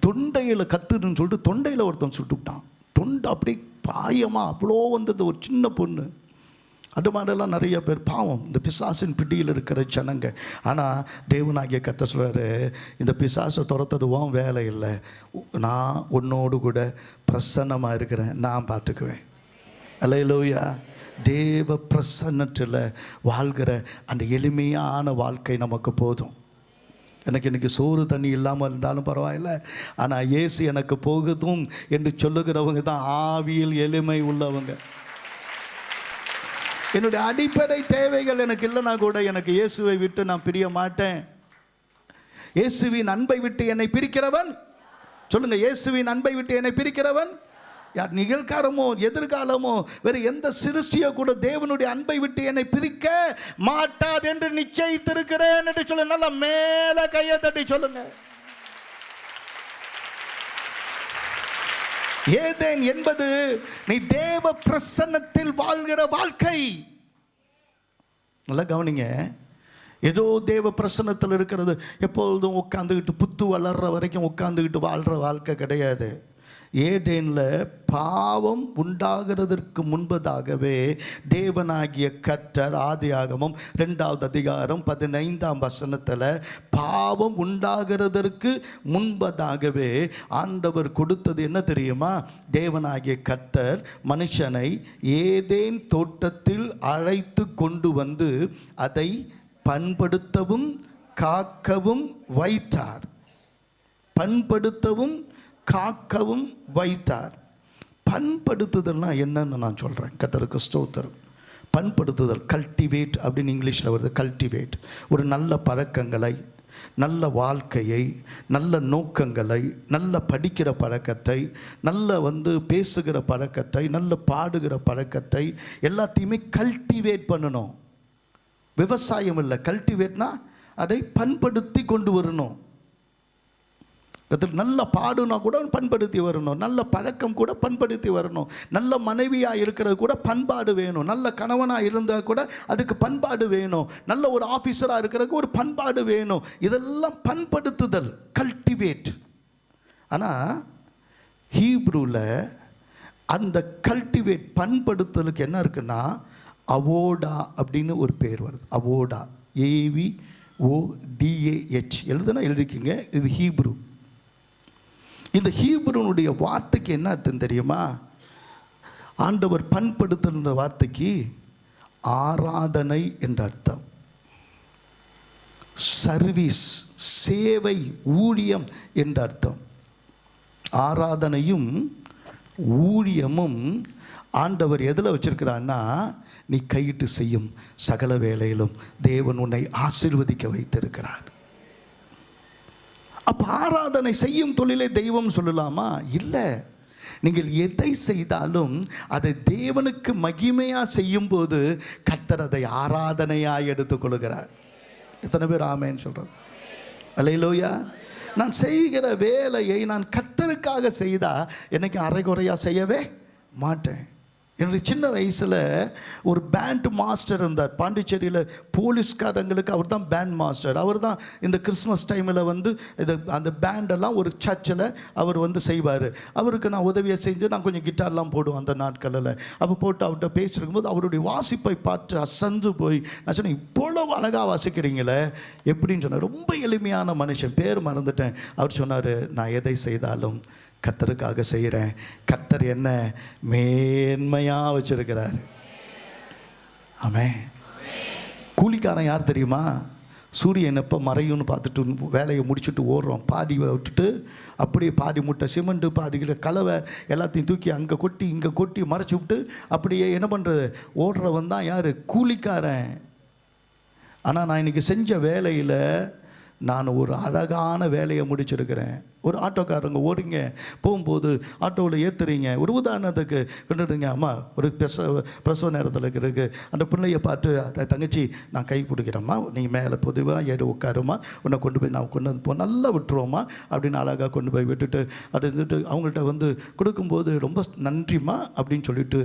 தொண்டையில் கத்துன்னு சொல்லிட்டு தொண்டையில் ஒருத்தன் சுட்டுவிட்டான். தொண்டை அப்படியே பாயமாக அவ்வளோ வந்தது, ஒரு சின்ன பொண்ணு. அது மாதிரிலாம் நிறைய பேர் பாவம், இந்த பிசாசின் பிடியில் இருக்கிற ஜனங்க. ஆனால் தேவனாகிய கர்த்தர் சொல்கிறாரு, இந்த பிசாசை துரத்ததுவும் வேலை இல்லை, நான் உன்னோடு கூட பிரசன்னமாக இருக்கிறேன், நான் பார்த்துக்குவேன். அல்லேலூயா. தேவ பிரசன்னத்தில் வாழ்கிற அந்த எளிமையான வாழ்க்கை நமக்கு போதும். எனக்கு இன்றைக்கி சோறு தண்ணி இல்லாமல் இருந்தாலும் பரவாயில்லை, ஆனால் இயேசு எனக்கு போகுதும் என்று சொல்லுகிறவங்க தான் ஆவியில் எளிமை உள்ளவங்க. என்னுடைய அடிப்படை தேவைகள் எனக்கு இல்லைனா கூட எனக்கு இயேசுவை விட்டு நான் பிரிய மாட்டேன். இயேசுவின் அன்பை விட்டு என்னை பிரிக்கிறவன், சொல்லுங்க, இயேசுவின் அன்பை விட்டு என்னை பிரிக்கிறவன் யார்? நிகழ்காலமோ எதிர்காலமோ வேறு எந்த சிருஷ்டியோ கூட தேவனுடைய அன்பை விட்டு என்னை பிரிக்க மாட்டாது என்று நிச்சயித்திருக்கிறேன் என்று சொல்ல. நல்ல மேல கையை தட்டி சொல்லுங்க. ஏதேன் என்பது நீ தேவ பிரசன்னத்தில் வாழ்கிற வாழ்க்கை. நல்லா கவனிங்க. ஏதோ தேவ பிரசன்னத்தில் இருக்கிறது எப்பொழுதும் உட்காந்துக்கிட்டு புத்து வளர்ற வரைக்கும் உட்காந்துக்கிட்டு வாழ்கிற வாழ்க்கை கிடையாது. ஏதேனில் பாவம் உண்டாகிறதற்கு முன்பதாகவே தேவனாகிய கர்த்தர், ஆதியாகமம் 2வது அதிகாரம் 15ஆம் வசனத்தில், பாவம் உண்டாகிறதற்கு முன்பதாகவே ஆண்டவர் கொடுத்தது என்ன தெரியுமா? தேவனாகிய கர்த்தர் மனுஷனை ஏதேன் தோட்டத்தில் அழைத்து கொண்டு வந்து அதை பண்படுத்தவும் காக்கவும் வைத்தார். பண்படுத்தவும் காக்கவும் வைத்தார். பண்படுத்துதல்னா என்னன்னு நான் சொல்கிறேன். கர்த்தருக்கு ஸ்தோத்திரம். பண்படுத்துதல், கல்டிவேட் அப்படின்னு இங்கிலீஷில் வருது. கல்டிவேட், ஒரு நல்ல பழக்கங்களை, நல்ல வாழ்க்கையை, நல்ல நோக்கங்களை, நல்ல படிக்கிற பழக்கத்தை, நல்ல பேசுகிற பழக்கத்தை, நல்ல பாடுகிற பழக்கத்தை எல்லாத்தையுமே கல்டிவேட் பண்ணணும். விவசாயம் இல்லை, கல்டிவேட்னா அதை பண்படுத்தி கொண்டு வரணும். நல்ல பாடுனா கூட பண்படுத்தி வரணும், நல்ல பழக்கம் கூட பண்படுத்தி வரணும், நல்ல மனைவியாக இருக்கிறது கூட பண்பாடு வேணும், நல்ல கணவனாக இருந்தால் கூட அதுக்கு பண்பாடு வேணும், நல்ல ஒரு ஆஃபீஸராக இருக்கிறதுக்கு ஒரு பண்பாடு வேணும். இதெல்லாம் பண்படுத்துதல், கல்டிவேட். ஆனால் ஹீப்ரூவில் அந்த கல்டிவேட் பண்படுத்துதலுக்கு என்ன இருக்குன்னா, அவோடா அப்படின்னு ஒரு பேர் வருது. அவோடா, AVODAH எழுதுனா எழுதிக்கிங்க. இது ஹீப்ரூ. இந்த ஹீப்ரூனுடைய வார்த்தைக்கு என்ன அர்த்தம் தெரியுமா? ஆண்டவர் பண்படுத்துகிற வார்த்தைக்கு ஆராதனை என்ற அர்த்தம். சர்வீஸ், சேவை, ஊழியம் என்ற அர்த்தம். ஆராதனையும் ஊழியமும் ஆண்டவர் எதில் வச்சிருக்கிறான்னா, நீ கையிட்டு செய்யும் சகல வேலையிலும் தேவன் உன்னை ஆசீர்வதிக்க வைத்திருக்கிறார். அப்போ ஆராதனை செய்யும் தொழிலை தெய்வம் சொல்லலாமா? இல்லை. நீங்கள் எதை செய்தாலும் அதை தேவனுக்கு மகிமையாக செய்யும் போது கர்த்தர் அதை ஆராதனையாக எடுத்துக்கொள்கிறார். எத்தனை பேர் ஆமேன்னு சொல்கிறோம்? அல்லேலூயா. நான் செய்கிற வேலையை நான் கர்த்தருக்காக செய்தால் என்னைக்கு அரைகுறையாக செய்யவே மாட்டேன். என்னுடைய சின்ன வயசில் ஒரு பேண்ட் மாஸ்டர் இருந்தார் பாண்டிச்சேரியில். போலீஸ்காரங்களுக்கு அவர் தான் பேண்ட் மாஸ்டர். அவர் தான் இந்த கிறிஸ்மஸ் டைமில் வந்து அந்த பேண்டெல்லாம் ஒரு சர்ச்சில் அவர் வந்து செய்வார். அவருக்கு நான் உதவியை செஞ்சு நான் கொஞ்சம் கிட்டார்லாம் போடுவேன் அந்த நாட்களில். அப்போ போட்டு அவர்கிட்ட பேசியிருக்கும்போது அவருடைய வாசிப்பை பார்த்து அசந்து போய் நான் சொன்னேன், இவ்வளவு அழகாக வாசிக்கிறீங்களே எப்படின்னு சொன்னார். ரொம்ப எளிமையான மனுஷன், பேர் மறந்துட்டேன். அவர் சொன்னார், நான் எதை செய்தாலும் கர்த்தருக்காக செய்கிறேன். கர்த்தர் என்ன மேன்மையாக வச்சிருக்கிறார். ஆமென். கூலிக்காரன் யார் தெரியுமா? சூரியன் எப்போ மறையும்னு பார்த்துட்டு வேலையை முடிச்சுட்டு ஓடுறோம். பாதி விட்டுட்டு அப்படியே பாதி முட்டை சிமெண்ட்டு, பாதி கிலோ கலவை எல்லாத்தையும் தூக்கி அங்கே கொட்டி இங்கே கொட்டி மறைச்சி விட்டு அப்படியே என்ன பண்ணுறது, ஓடுறவன் தான் யார்? கூலிக்காரன். ஆனால் நான் இன்றைக்கி செஞ்ச வேலையில் நான் ஒரு அழகான வேலையை முடிச்சிருக்கிறேன். ஒரு ஆட்டோக்காரங்க ஓடுங்க போகும்போது ஆட்டோவில் ஏற்றுறீங்க. ஒரு உதாரணத்துக்கு கொண்டுடுங்க, அம்மா ஒரு பிரசவ நேரத்தில் இருக்கு, அந்த பிள்ளையை பார்த்து தங்கச்சி நான் கை பிடிக்கிறேம்மா, நீங்கள் மேலே பொதுவாக ஏறி உட்காருமா, உன்னை கொண்டு போய் நான் கொண்டு வந்து நல்லா விட்டுருவோம்மா அப்படின்னு அழகாக கொண்டு போய் விட்டுட்டு அது வந்துட்டு அவங்கள்ட்ட வந்து கொடுக்கும்போது ரொம்ப நன்றிம்மா அப்படின்னு சொல்லிட்டு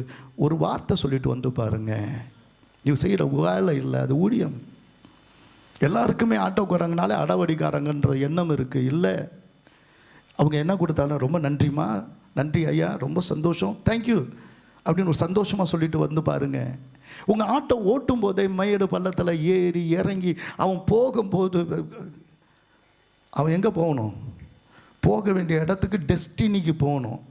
ஒரு வார்த்தை சொல்லிட்டு வந்து பாருங்கள். நீ செய்கிற வேலை இல்லை, அது ஊழியம். எல்லாருக்குமே ஆட்டோக்காரங்கனாலே அடவடிக்காரங்கன்ற எண்ணம் இருக்குது. இல்லை, அவங்க என்ன கொடுத்தாலும் ரொம்ப நன்றிம்மா, நன்றி ஐயா, ரொம்ப சந்தோஷம், தேங்க்யூ அப்படின்னு ஒரு சந்தோஷமாக சொல்லிட்டு வந்து பாருங்கள். உங்கள் ஆட்டோ ஓட்டும் போதே மயிடு பள்ளத்தில் ஏறி இறங்கி அவன் போகும்போது அவன் எங்கே போகணும்? போக வேண்டிய இடத்துக்கு டெஸ்டினிக்கு போகணும்.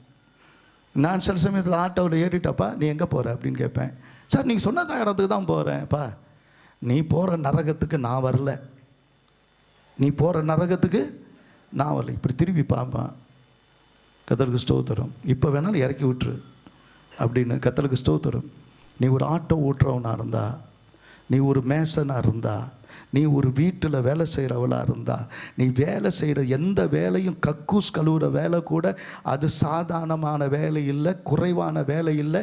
நான் சில சமயத்தில் ஆட்டோவில் ஏறிட்டப்பா நீ எங்கே போகிற அப்படின்னு கேட்பேன். சார் நீங்கள் சொன்ன இடத்துக்கு தான் போகிறேன்ப்பா. நீ போகிற நரகத்துக்கு நான் வரல, நீ போகிற நரகத்துக்கு நான் வரல. இப்படி திருப்பி பார்ப்பான். கர்த்தருக்கு ஸ்தோத்திரம், இப்போ வேணாலும் இறக்கி விட்டுரு அப்படின்னு. கர்த்தருக்கு ஸ்தோத்திரம். நீ ஒரு ஆட்டோ ஓட்டுறவனாக இருந்தா, நீ ஒரு மேசனாக இருந்தா, நீ ஒரு வீட்டில் வேலை செய்கிறவளாக இருந்தா, நீ வேலை செய்கிற எந்த வேலையும் கக்கூஸ் கழுவுற வேலை கூட அது சாதாரணமான வேலை இல்லை, குறைவான வேலை இல்லை.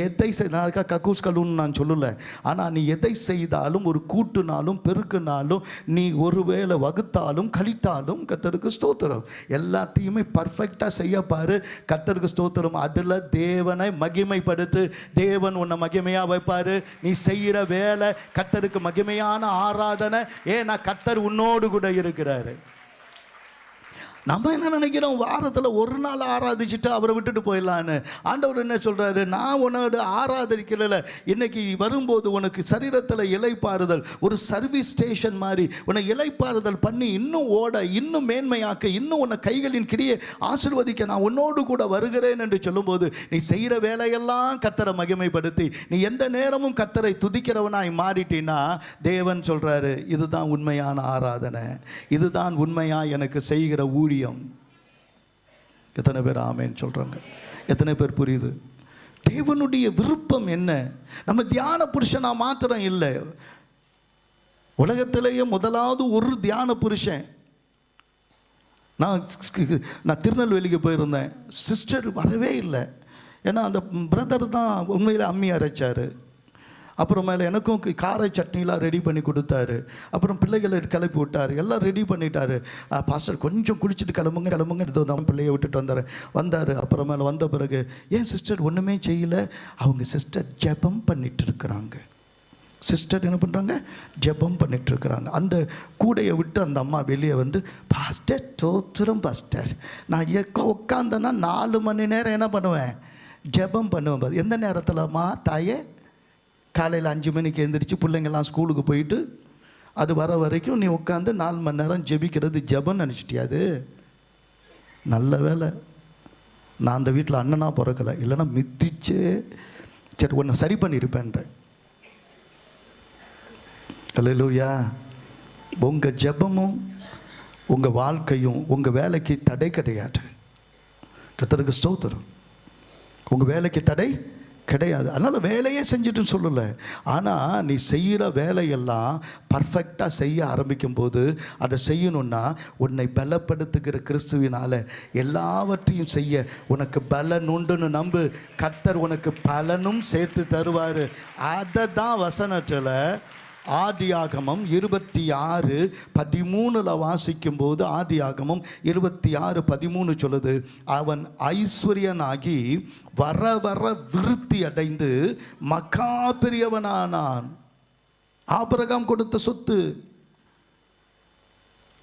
எதை செய்தாக்கா கக்கூஸ் கழுவுன்னு நான் சொல்லலை. ஆனால் நீ எதை செய்தாலும், ஒரு கூட்டுனாலும் பெருக்குனாலும், நீ ஒரு வேலை வகுத்தாலும் கழித்தாலும் கர்த்தருக்கு ஸ்தோத்திரம், எல்லாத்தையுமே பர்ஃபெக்டாக செய்ய பாரு. கர்த்தருக்கு ஸ்தோத்திரம். அதில் தேவனை மகிமைப்படுத்து. தேவன் உன்னை மகிமையாக வைப்பார். நீ செய்கிற வேலை கர்த்தருக்கு மகிமையான ஆராதனை. ஏன்னா கர்த்தர் உன்னோடு கூட இருக்கிறாரு. நம்ம என்ன நினைக்கிறோம், வாரத்தில் ஒரு நாள் ஆராதிச்சுட்டு அவரை விட்டுட்டு போயிடலான்னு. ஆண்டவர் என்ன சொல்கிறாரு, நான் உன்னோட ஆராதிக்கல, இன்னைக்கு வரும்போது உனக்கு சரீரத்தில் இளைப்பாறுதல், ஒரு சர்வீஸ் ஸ்டேஷன் மாதிரி உன்னை இளைப்பாறுதல் பண்ணி இன்னும் ஓட, இன்னும் மேன்மையாக்க, இன்னும் உன்னை கைகளின் கிரியை ஆசீர்வதிக்க நான் உன்னோடு கூட வருகிறேன் என்று சொல்லும்போது நீ செய்கிற வேலையெல்லாம் கர்த்தரை மகிமைப்படுத்தி நீ எந்த நேரமும் கர்த்தரை துதிக்கிறவனாய் மாறிட்டீன்னா தேவன் சொல்கிறாரு, இதுதான் உண்மையான ஆராதனை, இதுதான் உண்மையாக எனக்கு செய்கிற ஊழியம். எத்தனை பேர் ஆமேன்னு சொல்றாங்க? எத்தனை பேர் புரியுது? தேவனுடைய விருப்பம் என்ன? நம்ம தியான புருஷனா மாத்திரம் இல்லை, உலகத்திலேயே முதலாவது ஒரு தியான புருஷன். நான் திருநெல்வேலிக்கு போயிருந்தேன், சிஸ்டர் வரவே இல்லை. ஏன்னா அந்த பிரதர் தான் உண்மையில் அம்மி அரைச்சார். அப்புறமேல எனக்கும் காரை சட்னிலாம் ரெடி பண்ணி கொடுத்தாரு. அப்புறம் பிள்ளைகளை கிளப்பி விட்டார், எல்லாம் ரெடி பண்ணிட்டாரு. பாஸ்டர் கொஞ்சம் குளிச்சுட்டு கிளம்புங்க இதோ தான் பிள்ளையை விட்டுட்டு வந்தார். அப்புறமேல வந்த பிறகு ஏன் சிஸ்டர் ஒன்றுமே செய்யலை? அவங்க சிஸ்டர் ஜெபம் பண்ணிட்டு இருக்கிறாங்க. சிஸ்டர் என்ன பண்ணுறாங்க? ஜெபம் பண்ணிட்டுருக்குறாங்க. அந்த கூடையை விட்டு அந்த அம்மா வெளியே வந்து, பாஸ்டர் தோத்துரும் பாஸ்டர், நான் உட்காந்தேன்னா 4 மணி நேரம் என்ன பண்ணுவேன்? ஜெபம் பண்ணுவேன். எந்த நேரத்தில்மா தாயே? காலையில் 5 மணிக்கு எழுந்திரிச்சு பிள்ளைங்கள்லாம் ஸ்கூலுக்கு போயிட்டு அது வர வரைக்கும் நீ உட்காந்து 4 மணி நேரம் ஜெபிக்கிறது ஜெபம் நினச்சிட்டியா? அது நல்ல வேலை நான் அந்த வீட்டில் அண்ணனாக பிறக்கலை, இல்லைன்னா மிதிச்சு சரி ஒன்று சரி பண்ணியிருப்பேன்றேன். அல்லேலூயா. உங்கள் ஜெபமும் உங்கள் வாழ்க்கையும் உங்கள் வேலைக்கு தடை கிடையாது. கர்த்தருக்கு ஸ்தோத்திரம். உங்கள் வேலைக்கு தடை கிடையாது. அதனால் வேலையே செஞ்சுட்டுன்னு சொல்லலை. ஆனால் நீ செய்கிற வேலையெல்லாம் பர்ஃபெக்டாக செய்ய ஆரம்பிக்கும் போது அதை செய்யணுன்னா உன்னை பலப்படுத்துகிற கிறிஸ்துவினால் எல்லாவற்றையும் செய்ய உனக்கு பலன் உண்டுன்னு நம்பு. கர்த்தர் உனக்கு பலனும் சேர்த்து தருவார். அதை தான் வசனத்தில் ஆதியாகமம் 26:13 வாசிக்கும் போது ஆதியாகமம் 26:13 சொல்லுது, அவன் ஐஸ்வர்யனாகி வர வர விருத்தி அடைந்து மகா பெரியவனானான். ஆபிரகாம் கொடுத்த சொத்து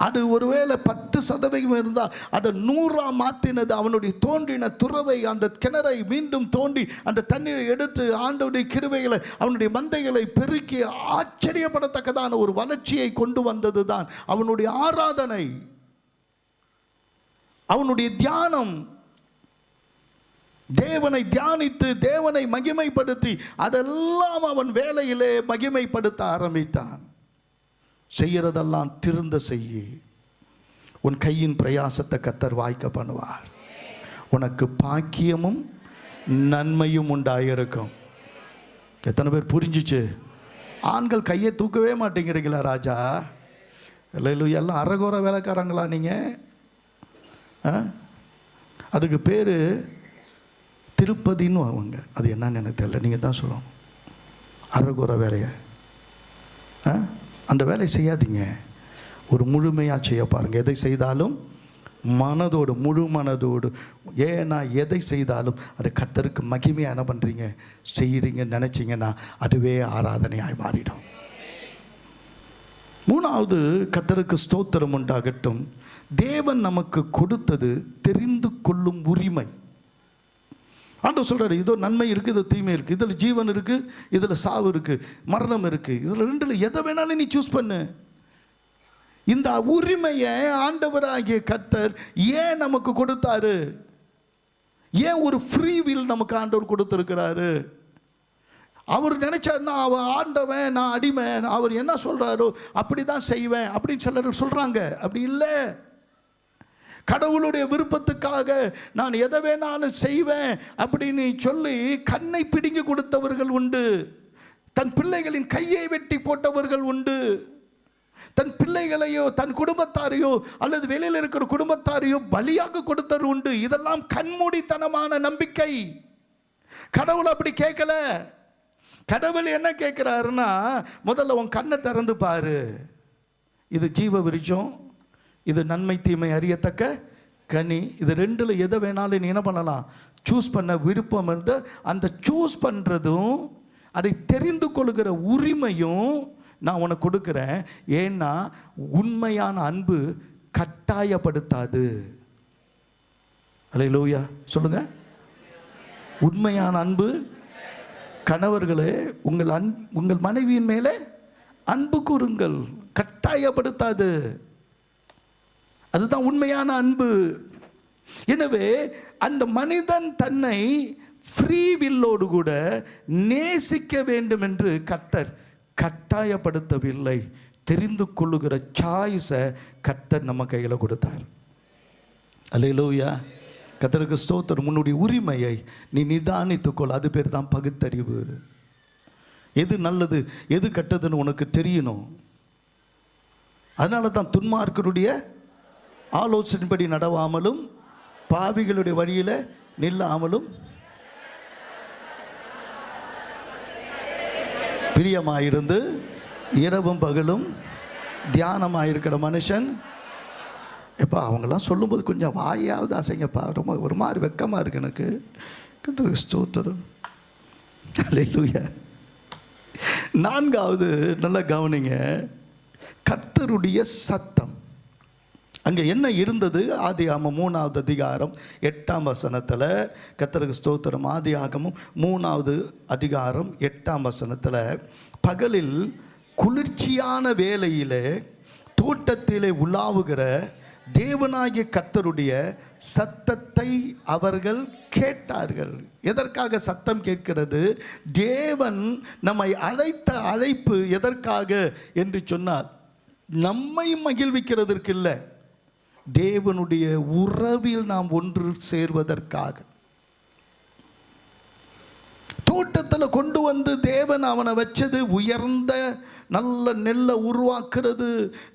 அது ஒருவேளை 10% இருந்தால் அதை 100 மாற்றினது. அவனுடைய தோன்றின துறவை, அந்த கிணறை மீண்டும் தோண்டி அந்த தண்ணீரை எடுத்து ஆண்டவருடைய கிருபைகளை, அவனுடைய மந்தைகளை பெருக்கி ஆச்சரியப்படத்தக்கதான ஒரு வளர்ச்சியை கொண்டு வந்தது தான் அவனுடைய ஆராதனை, அவனுடைய தியானம். தேவனை தியானித்து தேவனை மகிமைப்படுத்தி அதெல்லாம் அவன் வேலையிலே மகிமைப்படுத்த ஆரம்பித்தான். செய்யறதெல்லாம் திருந்த செய்ய, உன் கையின் பிரயாசத்தை கர்த்தர் வாய்க்க பண்ணுவார். உனக்கு பாக்கியமும் நன்மையும் உண்டாயிருக்கும். எத்தனை பேர் புரிஞ்சிச்சு? ஆண்கள் கையை தூக்கவே மாட்டேங்கிறீங்களா ராஜா? இல்லை எல்லாம் அறகுற வேலைக்காரங்களா நீங்கள்? அதுக்கு பேர் திருப்பதின்னு அவங்க. அது என்னன்னு எனக்கு தெரியல, நீங்கள் தான் சொல்லணும். அறகுற வேலையை அந்த வேலையை செய்யாதீங்க. ஒரு முழுமையாக செய்ய பாருங்கள். எதை செய்தாலும் மனதோடு, முழு மனதோடு. ஏன்னா எதை செய்தாலும் அது கர்த்தருக்கு மகிமையாக என்ன பண்ணுறீங்க, செய்கிறீங்கன்னு நினச்சிங்கன்னா அதுவே ஆராதனையாய் மாறிடும். மூணாவது, கர்த்தருக்கு ஸ்தோத்திரம் உண்டாகட்டும். தேவன் நமக்கு கொடுத்தது தெரிந்து கொள்ளும் உரிமை. ஆண்டவர் சொல்கிறாரு, இதோ நன்மை இருக்குது, இதோ தீமை இருக்குது, இதில் ஜீவன் இருக்குது, இதில் சாவு இருக்குது, மரணம் இருக்குது, இதில் ரெண்டில் எதை வேணாலும் நீ சூஸ் பண்ணு. இந்த உரிமையை ஆண்டவராகிய கர்த்தர் ஏன் நமக்கு கொடுத்தாரு? ஏன் ஒரு ஃப்ரீ வில் நமக்கு ஆண்டவர் கொடுத்துருக்கிறாரு? அவர் நினைச்சாருன்னா அவன் ஆண்டவன், நான் அடிமை, அவர் என்ன சொல்கிறாரோ அப்படி தான் செய்வேன் அப்படின்னு சிலர் சொல்கிறாங்க. அப்படி இல்லை. கடவுளுடைய விருப்பத்துக்காக நான் எதை வேணாலும் செய்வேன் அப்படின்னு சொல்லி கண்ணை பிடுங்கி கொடுத்தவர்கள் உண்டு. தன் பிள்ளைகளின் கையை வெட்டி போட்டவர்கள் உண்டு. தன் பிள்ளைகளையோ தன் குடும்பத்தாரையோ அல்லது வெளியில் இருக்கிற குடும்பத்தாரையோ பலியாக கொடுத்தவர் உண்டு. இதெல்லாம் கண்மூடித்தனமான நம்பிக்கை. கடவுள் அப்படி கேட்கல. கடவுள் என்ன கேட்கிறாருன்னா, முதல்ல உன் கண்ணை திறந்து பாரு. இது ஜீவ விருட்சம், இது நன்மை தீமை அறியத்தக்க கனி. இது ரெண்டில் எதை வேணாலும் நீ என்ன பண்ணலாம், சூஸ் பண்ண விருப்பம் இருந்து அந்த சூஸ் பண்ணுறதும் அதை தெரிந்து கொள்கிற உரிமையும் நான் உனக்கு கொடுக்குறேன். ஏன்னா உண்மையான அன்பு கட்டாயப்படுத்தாது. அல்லேலூயா சொல்லுங்க. உண்மையான அன்பு, கணவர்களே உங்கள் மனைவியின் மேலே அன்பு கூறுங்கள், கட்டாயப்படுத்தாது. அதுதான் உண்மையான அன்பு. எனவே அந்த மனிதன் தன்னை ஃப்ரீ வில்லோடு கூட நேசிக்க வேண்டும் என்று கர்த்தர் கட்டாயப்படுத்தவில்லை. தெரிந்து கொள்ளுகிற சாய்ஸை கர்த்தர் நம்ம கையில் கொடுத்தார். அல்லேலூயா. கர்த்தருக்கு ஸ்தோத்திரம். உன்னுடைய உரிமையை நீ நிதானித்துக்கொள். அது பேர் தான் பகுத்தறிவு. எது நல்லது எது கெட்டதுன்னு உனக்கு தெரியணும். அதனால தான் துன்மார்க்கருடைய ஆலோசனைப்படி நடவாமலும் பாவிகளுடைய வழியில் நில்லாமலும் பிரியமாயிருந்து இரவும் பகலும் தியானமாயிருக்கிற மனுஷன். எப்பா அவங்கெல்லாம் சொல்லும்போது கொஞ்சம் வாயாவது அசைங்கப்பா. ரொம்ப ஒரு மாதிரி வெக்கமாக இருக்கு எனக்கு. ஸ்தோத்திரம். அல்லேலூயா. நான்காவது, நல்லா கவனிங்க, கர்த்தருடைய சத்தம். அங்கே என்ன இருந்தது? ஆதியாகமம் 3வது அதிகாரம் 8ஆம் வசனத்தில் கர்த்தருக்கு ஸ்தோத்திரம். ஆதியாகமம் 3வது அதிகாரம் 8ஆம் வசனத்தில், பகலில் குளிர்ச்சியான வேளையிலே தோட்டத்திலே உலாவுகிற தேவனாகிய கர்த்தருடைய சத்தத்தை அவர்கள் கேட்டார்கள். எதற்காக சத்தம் கேட்கிறது? தேவன் நம்மை அழைத்த அழைப்பு எதற்காக என்று சொன்னார், நம்மை மகிழ்விக்கிறதற்கு இல்லை, தேவனுடைய உறவில் நாம் ஒன்று சேர்வதற்காக. தோட்டத்தில் கொண்டு வந்து தேவன் அவனை வச்சது உயர்ந்த நல்ல நெல்லை உருவாக்குறது,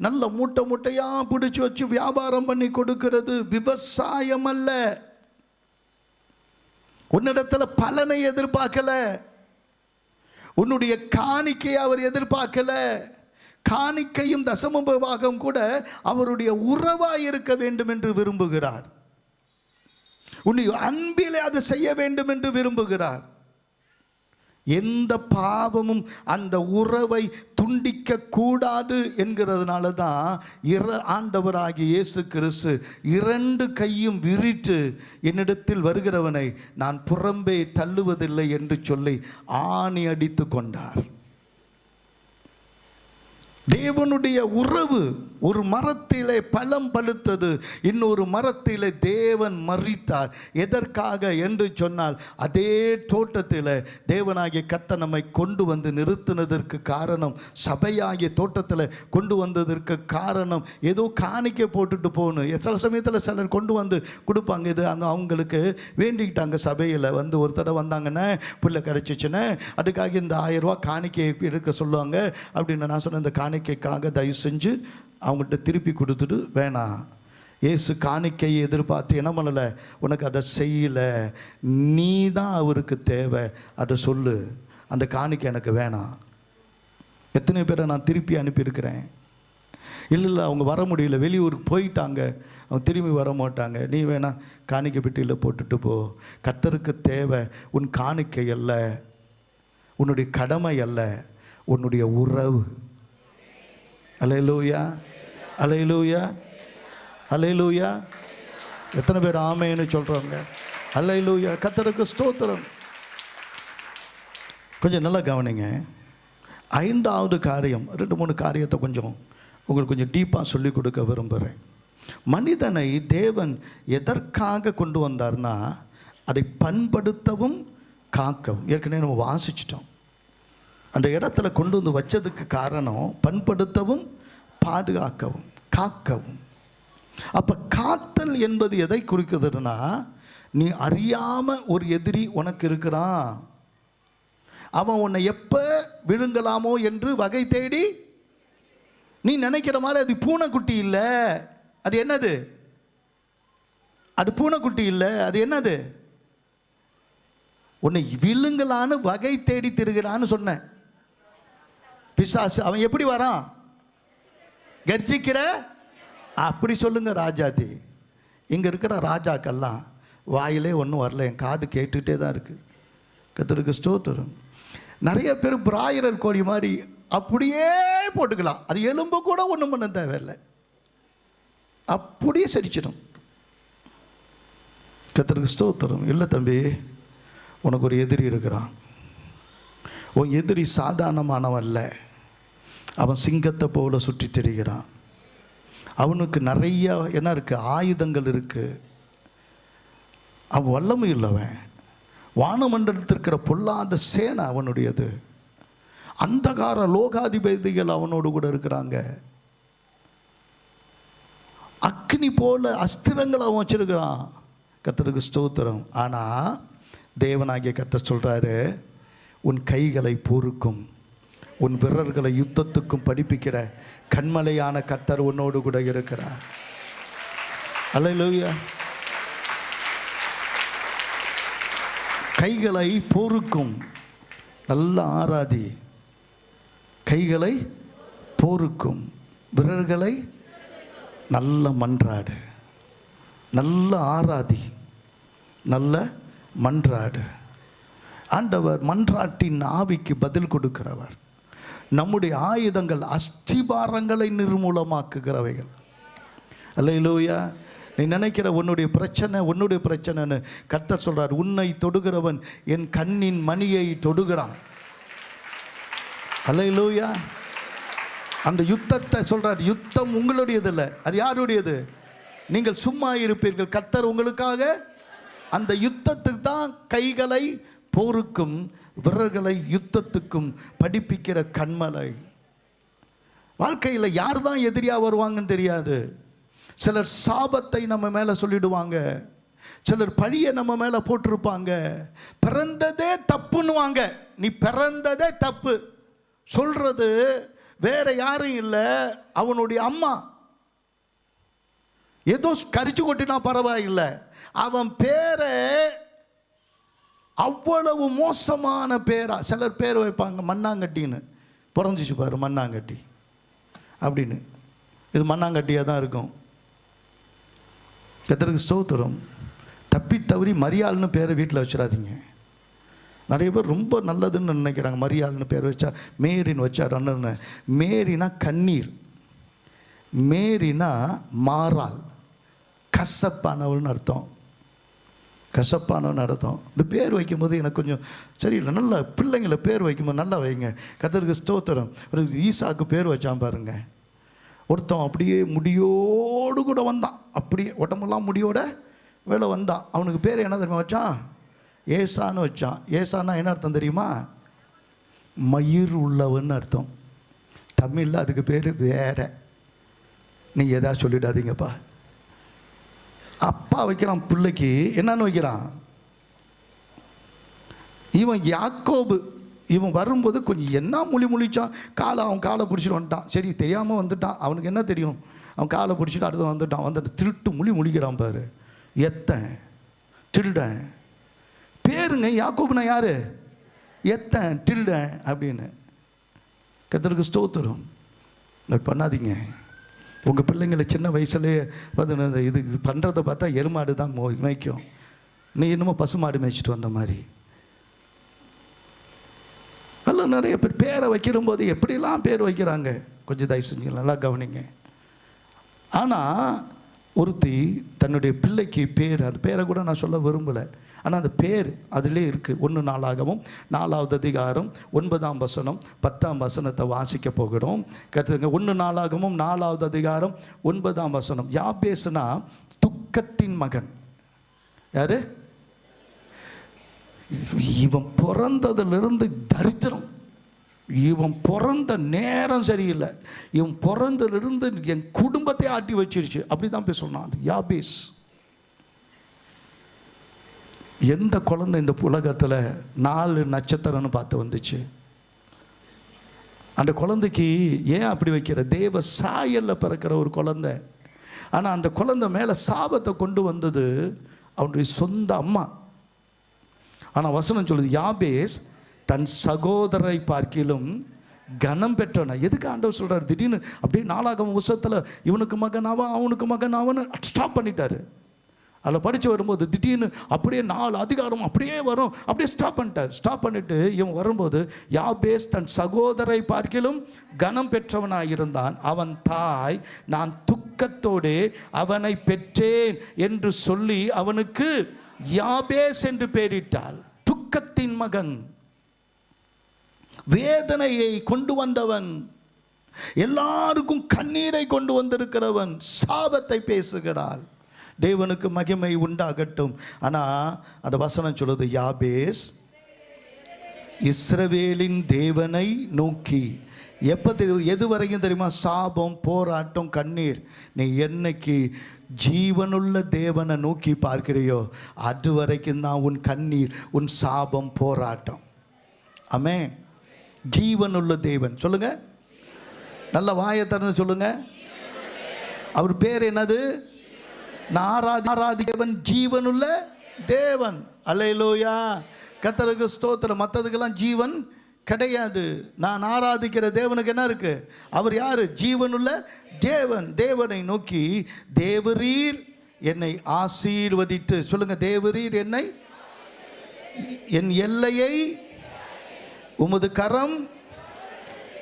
நல்ல மூட்டை மூட்டையாக பிடிச்சி வச்சு வியாபாரம் பண்ணி கொடுக்கிறது, விவசாயம் அல்ல. உன்னிடத்தில் பலனை எதிர்பார்க்கல. உன்னுடைய காணிக்கையை அவர் எதிர்பார்க்கல. காணிக்கையும் தசம பாகம் கூட அவருடைய உறவாய் இருக்க வேண்டும் என்று விரும்புகிறார். உன்னுடைய அன்பிலே அதை செய்ய வேண்டும் என்று விரும்புகிறார். எந்த பாவமும் அந்த உறவை துண்டிக்க கூடாது என்கிறதுனால தான் ஆண்டவராகிய இயேசு கிறிஸ்து 2 கையும் விரித்து என்னிடத்தில் வருகிறவனை நான் புறம்பே தள்ளுவதில்லை என்று சொல்லி ஆணி அடித்து கொண்டார். தேவனுடைய உறவு ஒரு மரத்திலே பழம் பழுத்தது, இன்னொரு மரத்திலே தேவன் மரித்தார். எதற்காக என்று சொன்னால், அதே தோட்டத்தில் தேவனாகிய கர்த்தர் நம்மை கொண்டு வந்து நிறுத்தினதற்கு காரணம், சபையாகிய தோட்டத்தில் கொண்டு வந்ததற்கு காரணம் ஏதோ காணிக்கை போட்டுட்டு போகணும். சில சமயத்தில் சிலர் கொண்டு வந்து கொடுப்பாங்க. இது அந்த அவங்களுக்கு வேண்டிக்கிட்டாங்க. சபையில் வந்து ஒரு தடவை வந்தாங்கன்னா பிள்ளை கிடச்சிச்சுன்னா அதுக்காக இந்த 1000 ரூபா காணிக்கை எடுக்க சொல்லுவாங்க அப்படின்னு நான் சொன்னேன். இந்த காணிக்கைக்காக தயவு செஞ்சு அவங்கள்ட்ட திருப்பி கொடுத்துட்டு வேணாம். ஏசு காணிக்கையை எதிர்பார்த்து என்ன பண்ணலை, உனக்கு அதை செய்யலை, நீ தான் அவருக்கு தேவை, அதை சொல்லு, அந்த காணிக்கை எனக்கு வேணாம். எத்தனை பேரை நான் திருப்பி அனுப்பியிருக்கிறேன். இல்லை அவங்க வர முடியல, வெளியூருக்கு போயிட்டாங்க, அவங்க திரும்பி வர மாட்டாங்க, நீ வேணா காணிக்கை பெட்டியில் போட்டுட்டு போ. கர்த்தருக்கு தேவை உன் காணிக்கை அல்ல, உன்னுடைய கடமை அல்ல, உன்னுடைய உறவு. அல்லேலூயா, அல்லேலூயா, அல்லேலூயா. எத்தனை பேர் ஆமேன்னு சொல்கிறாங்க? அல்லேலூயா, கர்த்தருக்கு ஸ்தோத்திரம். கொஞ்சம் நல்லா கவனிங்க. 5வது காரியம், 2-3 காரியத்தை கொஞ்சம் உங்களுக்கு கொஞ்சம் டீப்பாக சொல்லிக் கொடுக்க விரும்புகிறேன். மனிதனை தேவன் எதற்காக கொண்டு வந்தார்னா, அதை பண்படுத்தவும் காக்கவும். ஏற்கனவே நம்ம வாசிச்சிட்டோம். அந்த இடத்துல கொண்டு வந்து வச்சதுக்கு காரணம் பண்படுத்தவும் பாதுகாக்கவும் காக்கவும். அப்போ காத்தல் என்பது எதை குறிக்குதுன்னா, நீ அறியாமல் ஒரு எதிரி உனக்கு இருக்கிறான், அவன் உன்னை எப்போ விழுங்கலாமோ என்று வகை தேடி நீ நினைக்கிற மாதிரி அது பூனைக்குட்டி இல்லை. அது என்னது? அது பூனைக்குட்டி இல்லை. அது என்னது? உன்னை விழுங்கலான்னு வகை தேடி திருகிறான்னு சொன்னேன். பிசாசு. அவன் எப்படி வரான்? கர்ஜிக்கிற அப்படி சொல்லுங்க ராஜாதி. இங்கே இருக்கிற ராஜாக்கெல்லாம் வாயிலே ஒன்றும் வரல, என் காது கேட்டுகிட்டே தான் இருக்குது. கர்த்தருக்கு ஸ்தோத்திரம். நிறைய பேர் பிராய்லர் கோழி மாதிரி அப்படியே போட்டுக்கலாம், அது எலும்பு கூட ஒன்றும் பண்ண தேவையில்லை, அப்படியே செடிச்சிடும். கர்த்தருக்கு ஸ்தோத்திரம். இல்லை தம்பி, உனக்கு ஒரு எதிரி இருக்கிறான். உன் எதிரி சாதாரணமானவன் இல்லை, அவன் சிங்கத்தை போல சுற்றி திரிகிறான். அவனுக்கு நிறைய என்ன இருக்குது? ஆயுதங்கள் இருக்குது. அவன் வல்லமை இல்லவன். வானமண்டலத்தில் இருக்கிற பொல்லாத சேனை அவனுடையது. அந்தகார லோகாதிபதிகள் அவனோடு கூட இருக்கிறாங்க. அக்னி போல அஸ்திரங்கள் அவன் வச்சிருக்கிறான். கர்த்தருக்கு ஸ்தோத்திரம். ஆனால் தேவனாகிய கர்த்தர் சொல்கிறாரு, உன் கைகளை பொறுக்கும், உன் விரல்களை யுத்தத்துக்கும் படிப்பிக்கிற கண்மலையான கர்த்தர் உன்னோடு கூட இருக்கிறார். அல்லேலூயா. கைகளை பொறுக்கும். நல்ல ஆராதி. கைகளை பொறுக்கும், விரல்களை நல்ல மன்றாடு, நல்ல ஆராதி, நல்ல மன்றாடு. ஆண்டவர் மன்றாட்டின் ஆவிக்கு பதில் கொடுக்கிறவர். நம்முடைய ஆயுதங்கள் அஸ்திபாரங்களை நிர்மூலமாக்குகிறவைகள். அல்லேலூயா. நீ நினைக்கிற உன்னுடைய பிரச்சனைன்னு கர்த்தர் சொல்றார், உன்னை தொடுகிறவன் என் கண்ணின் மணியை தொடுகிறான். அல்லேலூயா. அந்த யுத்தத்தை சொல்றார், யுத்தம் உங்களுடையது இல்லை, அது யாருடையது? நீங்கள் சும்மா இருப்பீர்கள், கர்த்தர் உங்களுக்காக. அந்த யுத்தத்துக்கு தான் கைகளை போருக்கும் விரல்களை யுத்தத்துக்கும் படிப்பிக்கிற கண்மலை. வாழ்க்கையில் யார் தான் எதிரியாக வருவாங்கன்னு தெரியாது. சிலர் சாபத்தை நம்ம மேலே சொல்லிடுவாங்க, சிலர் பழியை நம்ம மேலே போட்டிருப்பாங்க. பிறந்ததே தப்புன்னுவாங்க. நீ பிறந்ததே தப்பு சொல்றது வேற யாரும் இல்லை, அவனுடைய அம்மா. ஏதோ கரிச்சு கொட்டினா பரவாயில்லை, அவன் பேரை அவ்வளவு மோசமான பேரா. சிலர் பேர் வைப்பாங்க மண்ணாங்கட்டின்னு, பிறந்துச்சு பாரு மண்ணாங்கட்டி அப்படின்னு. இது மண்ணாங்கட்டியாக தான் இருக்கும். கர்த்தருக்கு ஸ்தோத்திரம். தப்பி தவறி மரியாள்னு பேரை வீட்டில் வச்சிடாதீங்க. நிறைய பேர் ரொம்ப நல்லதுன்னு நினைக்கிறாங்க. மரியாள்னு பேர் வச்சா, மேரின்னு வச்சா ரன்னு. மேரினா கண்ணீர், மேரினா மாறாள், கசப்பானவள்னு அர்த்தம். கசப்பானவன்னு அர்த்தம். இந்த பேர் வைக்கும்போது எனக்கு கொஞ்சம் சரியில்லை. நல்லா பிள்ளைங்களை பேர் வைக்கும்போது நல்லா வைங்க. கர்த்தருக்கு ஸ்தோத்திரம். ஒரு ஈசாக்கு பேர் வச்சான் பாருங்க. ஒருத்தன் அப்படியே முடியோடு கூட வந்தான், அப்படியே உடம்பெல்லாம் முடியோட வேலை வந்தான். அவனுக்கு பேர் என்ன தெரியுமா வச்சான்? ஏசான்னு வச்சான். ஏசான்னா என்ன அர்த்தம் தெரியுமா? மயிர் உள்ளவன்னு அர்த்தம். தமிழில் அதுக்கு பேர் வேற. நீங்கள் எதாவது சொல்லிடாதீங்கப்பா. அப்பா வைக்கிறான் பிள்ளைக்கு, என்னன்னு வைக்கிறான்? இவன் யாக்கோபு. இவன் வரும்போது கொஞ்சம் என்ன முழிச்சான். அவன் காலை பிடிச்சிட்டு வந்துட்டான். சரி தெரியாமல் வந்துட்டான், அவனுக்கு என்ன தெரியும்? அவன் காலை பிடிச்சிட்டு அடுத்து வந்துட்டு திருட்டு முழிக்கிறான் பாரு. எத்தன் திருடன் பேருங்க. யாக்கோபுனா யாரு? எத்தன் திருடன் அப்படின்னு. கர்த்தருக்கு ஸ்தோத்திரம். பண்ணாதீங்க. உங்கள் பிள்ளைங்களை சின்ன வயசுலேயே வந்து இது பண்ணுறதை பார்த்தா எருமாடு தான் மேய்க்கும். நீ என்னமோ பசுமாடு மேய்ச்சிட்டு வந்த மாதிரி. அதெல்லாம் நிறைய பேர் பேரை வைக்கிற போது எப்படிலாம் பேர் வைக்கிறாங்க. கொஞ்சம் தயவு செஞ்சு நல்லா கவனிங்க. ஆனால் ஒருத்தி தன்னுடைய பிள்ளைக்கு பேர், அந்த பேரை கூட நான் சொல்ல விரும்பலை, ஆனால் அந்த பேர் அதிலே இருக்குது. 1 நாளாகவும் 4வது அதிகாரம் 9ஆம் வசனம் 10ஆம் வசனத்தை வாசிக்க போகிறோம். கற்றுங்க. 1 நாளாகவும் 4வது அதிகாரம் 9ஆம் வசனம். யாபேசுனா துக்கத்தின் மகன். யாரு? இவன் பிறந்ததிலிருந்து தரித்திரம். இவன் பிறந்த நேரம் சரியில்லை. இவன் பிறந்ததிலிருந்து என் குடும்பத்தை ஆட்டி வச்சிருச்சு. அப்படி தான் போய் சொன்னான் அது யாபேஸ். எந்த குழந்தை இந்த உலகத்தில் 4 நட்சத்திரம்னு பார்த்து வந்துச்சு? அந்த குழந்தைக்கு ஏன் அப்படி வைக்கிற? தேவ சாயலில் பிறக்கிற ஒரு குழந்தை. ஆனால் அந்த குழந்தை மேலே சாபத்தை கொண்டு வந்தது அவனுடைய சொந்த அம்மா. ஆனால் வசனம் சொல்லுது, யாபேஸ் தன் சகோதரை பார்க்கிலும் கனம் பெற்றவன. எதுக்கு ஆண்டவர் சொல்கிறார்? திடீர்னு அப்படியே 4ஆம் வருஷத்தில் இவனுக்கு மகன் அவன், அவனுக்கு மகன் அவனு ஸ்டாப் பண்ணிட்டாரு. அதில் படித்து வரும்போது திடீர்னு அப்படியே 4 அதிகாரம் அப்படியே வரும், அப்படியே ஸ்டாப் பண்ணிட்டார். ஸ்டாப் பண்ணிவிட்டு இவன் வரும்போது, யாபேஸ் தன் சகோதரை பார்க்கிலும் கனம் பெற்றவனாக இருந்தான். அவன் தாய், நான் துக்கத்தோடு அவனை பெற்றேன் என்று சொல்லி அவனுக்கு யாபேஸ் என்று பெயரிட்டாள். துக்கத்தின் மகன், வேதனையை கொண்டு வந்தவன், எல்லாருக்கும் கண்ணீரை கொண்டு வந்திருக்கிறவன், சாபத்தை பேசுகிறாள். தேவனுக்கு மகிமை உண்டாகட்டும். ஆனால் அந்த வசனம் சொல்லுது, யாபேஸ் இஸ்ரவேலின் தேவனை நோக்கி. எப்போ எது வரைக்கும் தெரியுமா? சாபம், போராட்டம், கண்ணீர். நீ என்னைக்கு ஜீவனுள்ள தேவனை நோக்கி பார்க்கிறையோ அது வரைக்கும் தான் உன் கண்ணீர், உன் சாபம், போராட்டம். ஆமென். ஜீவனுள்ள தேவன் சொல்லுங்க. நல்ல வாயை திறந்து சொல்லுங்க. அவர் பேர் என்னது? ஆராதிக்கவன் ஜீவனுள்ள தேவன். அல்லேலூயா. கர்த்தருக்கு ஸ்தோத்திரம். மற்றதுக்கெல்லாம் ஜீவன் கிடையாது. நான் ஆராதிக்கிற தேவனுக்கு என்ன இருக்கு? அவர் யாரு? ஜீவனுள்ள தேவன். தேவனை நோக்கி, தேவரீர் என்னை ஆசீர்வதித்து சொல்லுங்க. தேவரீர் என்னை, என் எல்லையை உமது கரம்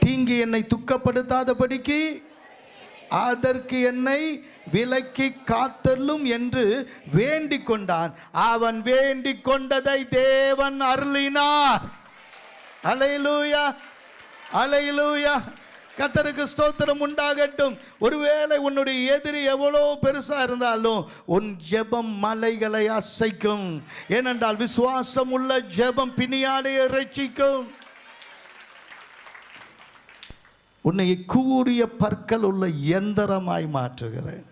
தீங்கி என்னை துக்கப்படுத்தாதபடிக்கு அதற்கு என்னை விலக்கி காத்தலும் என்று வேண்டிக் கொண்டான். அவன் வேண்டிக் கொண்டதை தேவன் அருளினார். அல்லேலூயா, அல்லேலூயா. கர்த்தருக்கு ஸ்தோத்திரம் உண்டாகட்டும். ஒருவேளை உன்னுடைய எதிரி எவ்வளோ பெருசா இருந்தாலும் உன் ஜெபம் மலைகளை அசைக்கும். ஏனென்றால் விசுவாசம் உள்ள ஜெபம் பிணியாடையை ரட்சிக்கும். உன்னை கூறிய பற்கள் உள்ள எந்திரமாய் மாற்றுகிறேன்.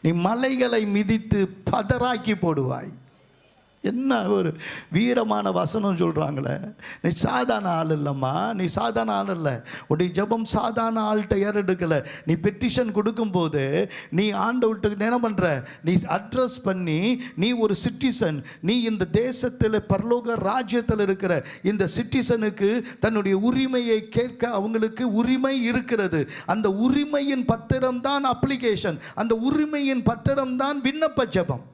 நீ மலைகளை மிதித்து பதறாக்கி போடுவாய். என்ன ஒரு வீரமான வசனம் சொல்கிறாங்களே. நீ சாதாரண ஆள் இல்லைம்மா, நீ சாதாரண ஆள் இல்லை. உடைய ஜெபம் சாதாரண ஆள்கிட்ட ஏறெடுக்கலை. நீ பெட்டிஷன் கொடுக்கும்போது நீ ஆண்டவர்கிட்ட என்ன பண்ணுற, நீ அட்ரஸ் பண்ணி நீ ஒரு சிட்டிசன், நீ இந்த தேசத்தில் பரலோக ராஜ்யத்தில் இருக்கிற இந்த சிட்டிசனுக்கு தன்னுடைய உரிமையை கேட்க அவங்களுக்கு உரிமை இருக்கிறது. அந்த உரிமையின் பத்திரம் தான் அப்ளிகேஷன், அந்த உரிமையின் பத்திரம் தான் விண்ணப்ப ஜெபம்.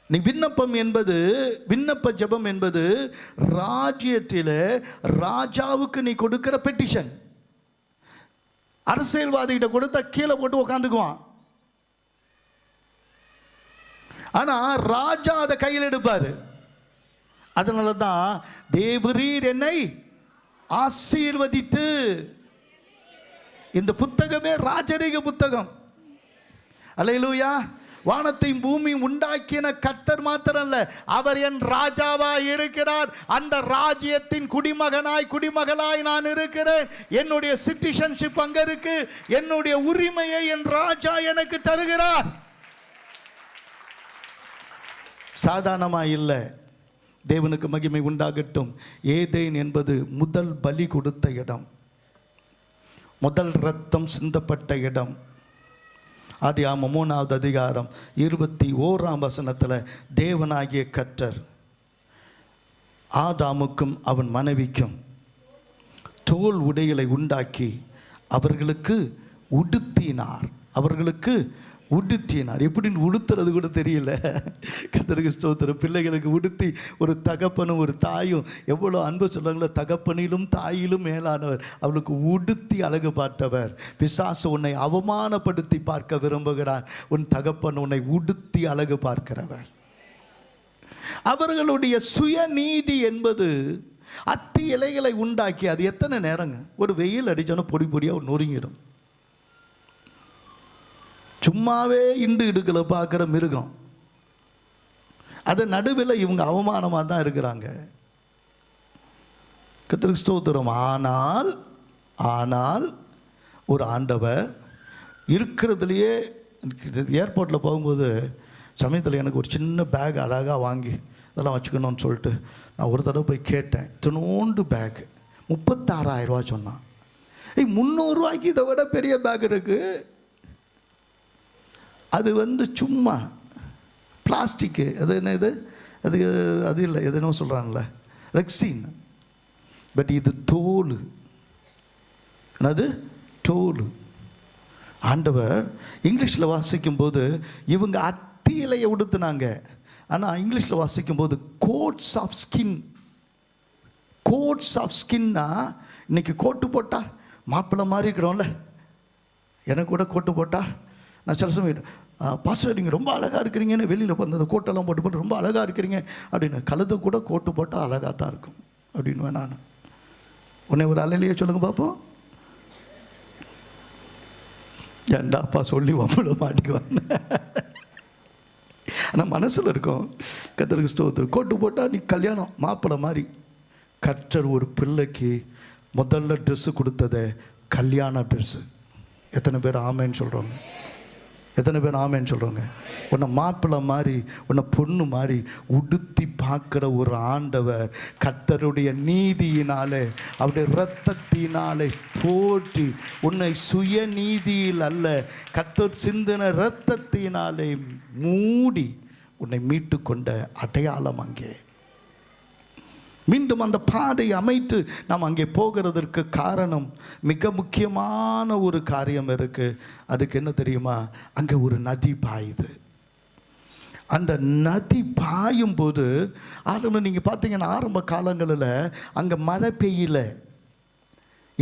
நீ விண்ணப்ப ஜெபம் என்பது ராஜ்யத்தில் ராஜாவுக்கு நீ கொடுக்கிற பெட்டிஷன். அரசியல்வாதிகிட்ட கொடுத்தா கீழே போட்டு உக்காந்துக்குவான். ஆனா ராஜா அதை கையில் எடுப்பாரு. அதனால தான் தேவரீர் என்னை ஆசீர்வதித்து, இந்த புத்தகமே ராஜரீக புத்தகம். அல்லேலூயா. வானத்தையும் பூமியும் உண்டாக்கின கர்த்தர் மாத்திரம் அல்ல, அவர் என் ராஜாவாய் இருக்கிறார். அந்த ராஜ்யத்தின் குடிமகளாய் நான் இருக்கிறேன். என்னுடைய சிட்டிசன்ஷிப் அங்க இருக்கு. என்னுடைய உரிமையை என் ராஜா எனக்கு தருகிறார். சாதாரணமா இல்லை. தேவனுக்கு மகிமை உண்டாகட்டும். ஏதேன் என்பது முதல் பலி கொடுத்த இடம், முதல் இரத்தம் சிந்தப்பட்ட இடம். ஆதியாகமம் 3வது அதிகாரம் 21ஆம் வசனத்தில் தேவனாகிய கர்த்தர் ஆதாமுக்கும் அவன் மனைவிக்கும் தோல் உடைகளை உண்டாக்கி அவர்களுக்கு உடுத்தினார். எப்படின்னு உடுத்துறது கூட தெரியல. கர்த்தருக்கு ஸ்தோத்திரம். பிள்ளைகளுக்கு உடுத்தி, ஒரு தகப்பனும் ஒரு தாயும் எவ்வளோ அன்பு சொல்கிறாங்களோ, தகப்பனிலும் தாயிலும் மேலானவர். அவளுக்கு உடுத்தி அழகு பார்த்தவர். பிசாசு உன்னை அவமானப்படுத்தி பார்க்க விரும்புகிறான். உன் தகப்பன் உன்னை உடுத்தி அழகு பார்க்கிறவர். அவர்களுடைய சுயநீதி என்பது அத்தி இலைகளை உண்டாக்கி, அது எத்தனை நேரங்க, ஒரு வெயில் அடித்தோன்னா பொடி பொடியாக நொறுங்கிடும். சும்மாவே இண்டு இடுக்களை பார்க்குற மிருகம், அது நடுவில் இவங்க அவமானமாக தான் இருக்கிறாங்க. கர்த்தருக்கு ஸ்தோத்திரம். ஆனால் ஒரு ஆண்டவர் இருக்கிறதுலையே, ஏர்போர்ட்டில் போகும்போது சமயத்தில் எனக்கு ஒரு சின்ன பேக் அழகாக வாங்கி அதெல்லாம் வச்சுக்கணும்னு சொல்லிட்டு நான் ஒரு தடவை போய் கேட்டேன். இத்தினோண்டு பேக் 36,000 ரூபா சொன்னான். 300 ரூபாய்க்கு இதை விட பெரிய பேக் இருக்குது. அது சும்மா பிளாஸ்டிக்கு, அது என்ன இது, அது இல்லை, எதுனோ சொல்கிறாங்களே ரெக்ஸின். பட் இது தோல். என்னது? தோல். ஆண்டவர் இங்கிலீஷில் வாசிக்கும்போது இவங்க அத்தி இலையை உடுத்துனாங்க. ஆனால் இங்கிலீஷில் வாசிக்கும்போது கோட்ஸ் ஆஃப் ஸ்கின்னா, இன்னைக்கு கோட்டு போட்டா மாப்பிள்ளை மாதிரி இருக்கிறோம்ல, எனக்கு கூட கோட்டு போட்டா நான் சில சமயம் பாஸ்டர் நீங்கள் ரொம்ப அழகாக இருக்கிறீங்கன்னு வெளியில் வந்து அந்த கோட்டெல்லாம் போட்டு ரொம்ப அழகாக இருக்கிறீங்க அப்படின்னு. கழுதை கூட கோட்டு போட்டால் அழகாக தான் இருக்கும் அப்படின்னு நான். உன்னை ஒரு அலையிலேயே சொல்லுங்க பார்ப்போம். ஏண்டாப்பா சொல்லி வம்பள மாட்டிக்குவாங்க. ஆனால் மனசில் இருக்கும். கர்த்தருக்கு ஸ்தோத்திரம். கோட்டு போட்டால் நீ கல்யாணம் மாப்பிள்ளை மாதிரி. கர்த்தர் ஒரு பிள்ளைக்கு முதல்ல ட்ரெஸ்ஸு கொடுத்ததே கல்யாண ட்ரெஸ்ஸு. எத்தனை பேர் ஆமேன்னு சொல்கிறோங்க? எத்தனை பேர் ஆமேன்னு சொல்கிறோங்க? உன்னை மாப்பிள்ளை மாதிரி, உன்னை பொண்ணு மாதிரி உடுத்தி பார்க்குற ஒரு ஆண்டவர் கர்த்தருடைய நீதியினாலே, அவருடைய இரத்தத்தினாலே போற்றி உன்னை சுயநீதியில் அல்ல, கர்த்தர் சிந்தின இரத்தத்தினாலே மூடி உன்னை மீட்டு கொண்ட அடையாளம் அங்கே. மீண்டும் அந்த பாதையை அமைத்து நாம் அங்கே போகிறதற்கு காரணம், மிக முக்கியமான ஒரு காரியம் இருக்குது. அதுக்கு என்ன தெரியுமா? அங்கே ஒரு நதி பாயுது. அந்த நதி பாயும் போது நீங்கள் பார்த்தீங்கன்னா ஆரம்ப காலங்களில் அங்கே மழை பெய்யல.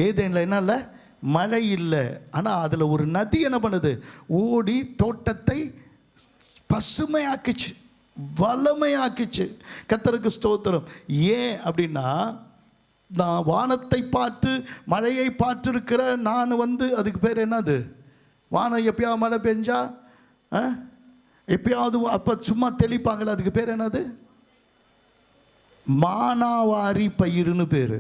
ஏதேனில் என்ன இல்லை, மழை இல்லை. ஆனால் அதில் ஒரு நதி என்ன பண்ணுது? ஓடி தோட்டத்தை பசுமையாக்குச்சு, வளமையாக்கிச்சு. கர்த்தருக்கு ஸ்தோத்திரம். ஏன் அப்படின்னா, நான் வானத்தை பார்த்து மழையை பார்த்துருக்கிற நான் அதுக்கு பேர் என்னது, வானம் எப்பயாவது மழை பெஞ்சா எப்பயாவது அப்போ சும்மா தெளிப்பாங்களே, அதுக்கு பேர் என்னது? மானாவாரி பயிர்னு பேர்.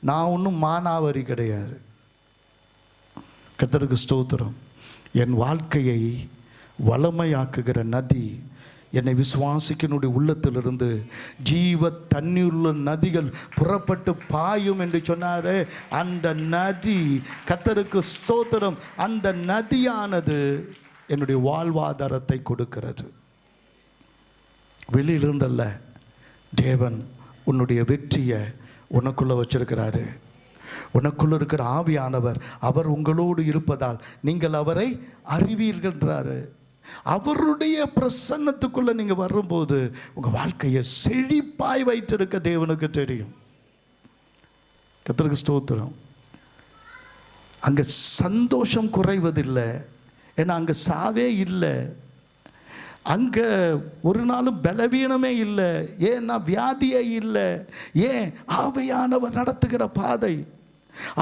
நான் ஒன்றும் மானாவாரி கிடையாது. கர்த்தருக்கு ஸ்தோத்திரம். என் வாழ்க்கையை வளமையாக்குகிற நதி என்னை விசுவாசிக்கனுடைய உள்ளத்திலிருந்து ஜீவ தண்ணீருள்ள நதிகள் புறப்பட்டு பாயும் என்று சொன்னாரே, அந்த நதி, கர்த்தருக்கு ஸ்தோத்திரம், அந்த நதியானது என்னுடைய வாழ்வாதாரத்தை கொடுக்கிறது. வெளியிலிருந்தல்ல, தேவன் உன்னுடைய வெற்றியை உனக்குள்ள வச்சிருக்கிறாரு. உனக்குள்ள இருக்கிற ஆவியானவர், அவர் உங்களோடு இருப்பதால் நீங்கள் அவரை அறிவீர்கள்ன்றாரு. அவருடைய பிரசன்னத்துக்குள்ள நீங்க வரும்போது உங்க வாழ்க்கையை செழிப்பாய் வைத்திருக்க தேவனுக்கு தெரியும். கர்த்தருக்கு ஸ்தோத்திரம். அங்க சந்தோஷம் குறைவதில்லை. ஏன்னா அங்க சாவே இல்லை, அங்க ஒரு நாளும் பலவீனமே இல்லை. ஏன்னா வியாதியே இல்லை. ஏன்? ஆவியானவர் நடத்துகிற பாதை,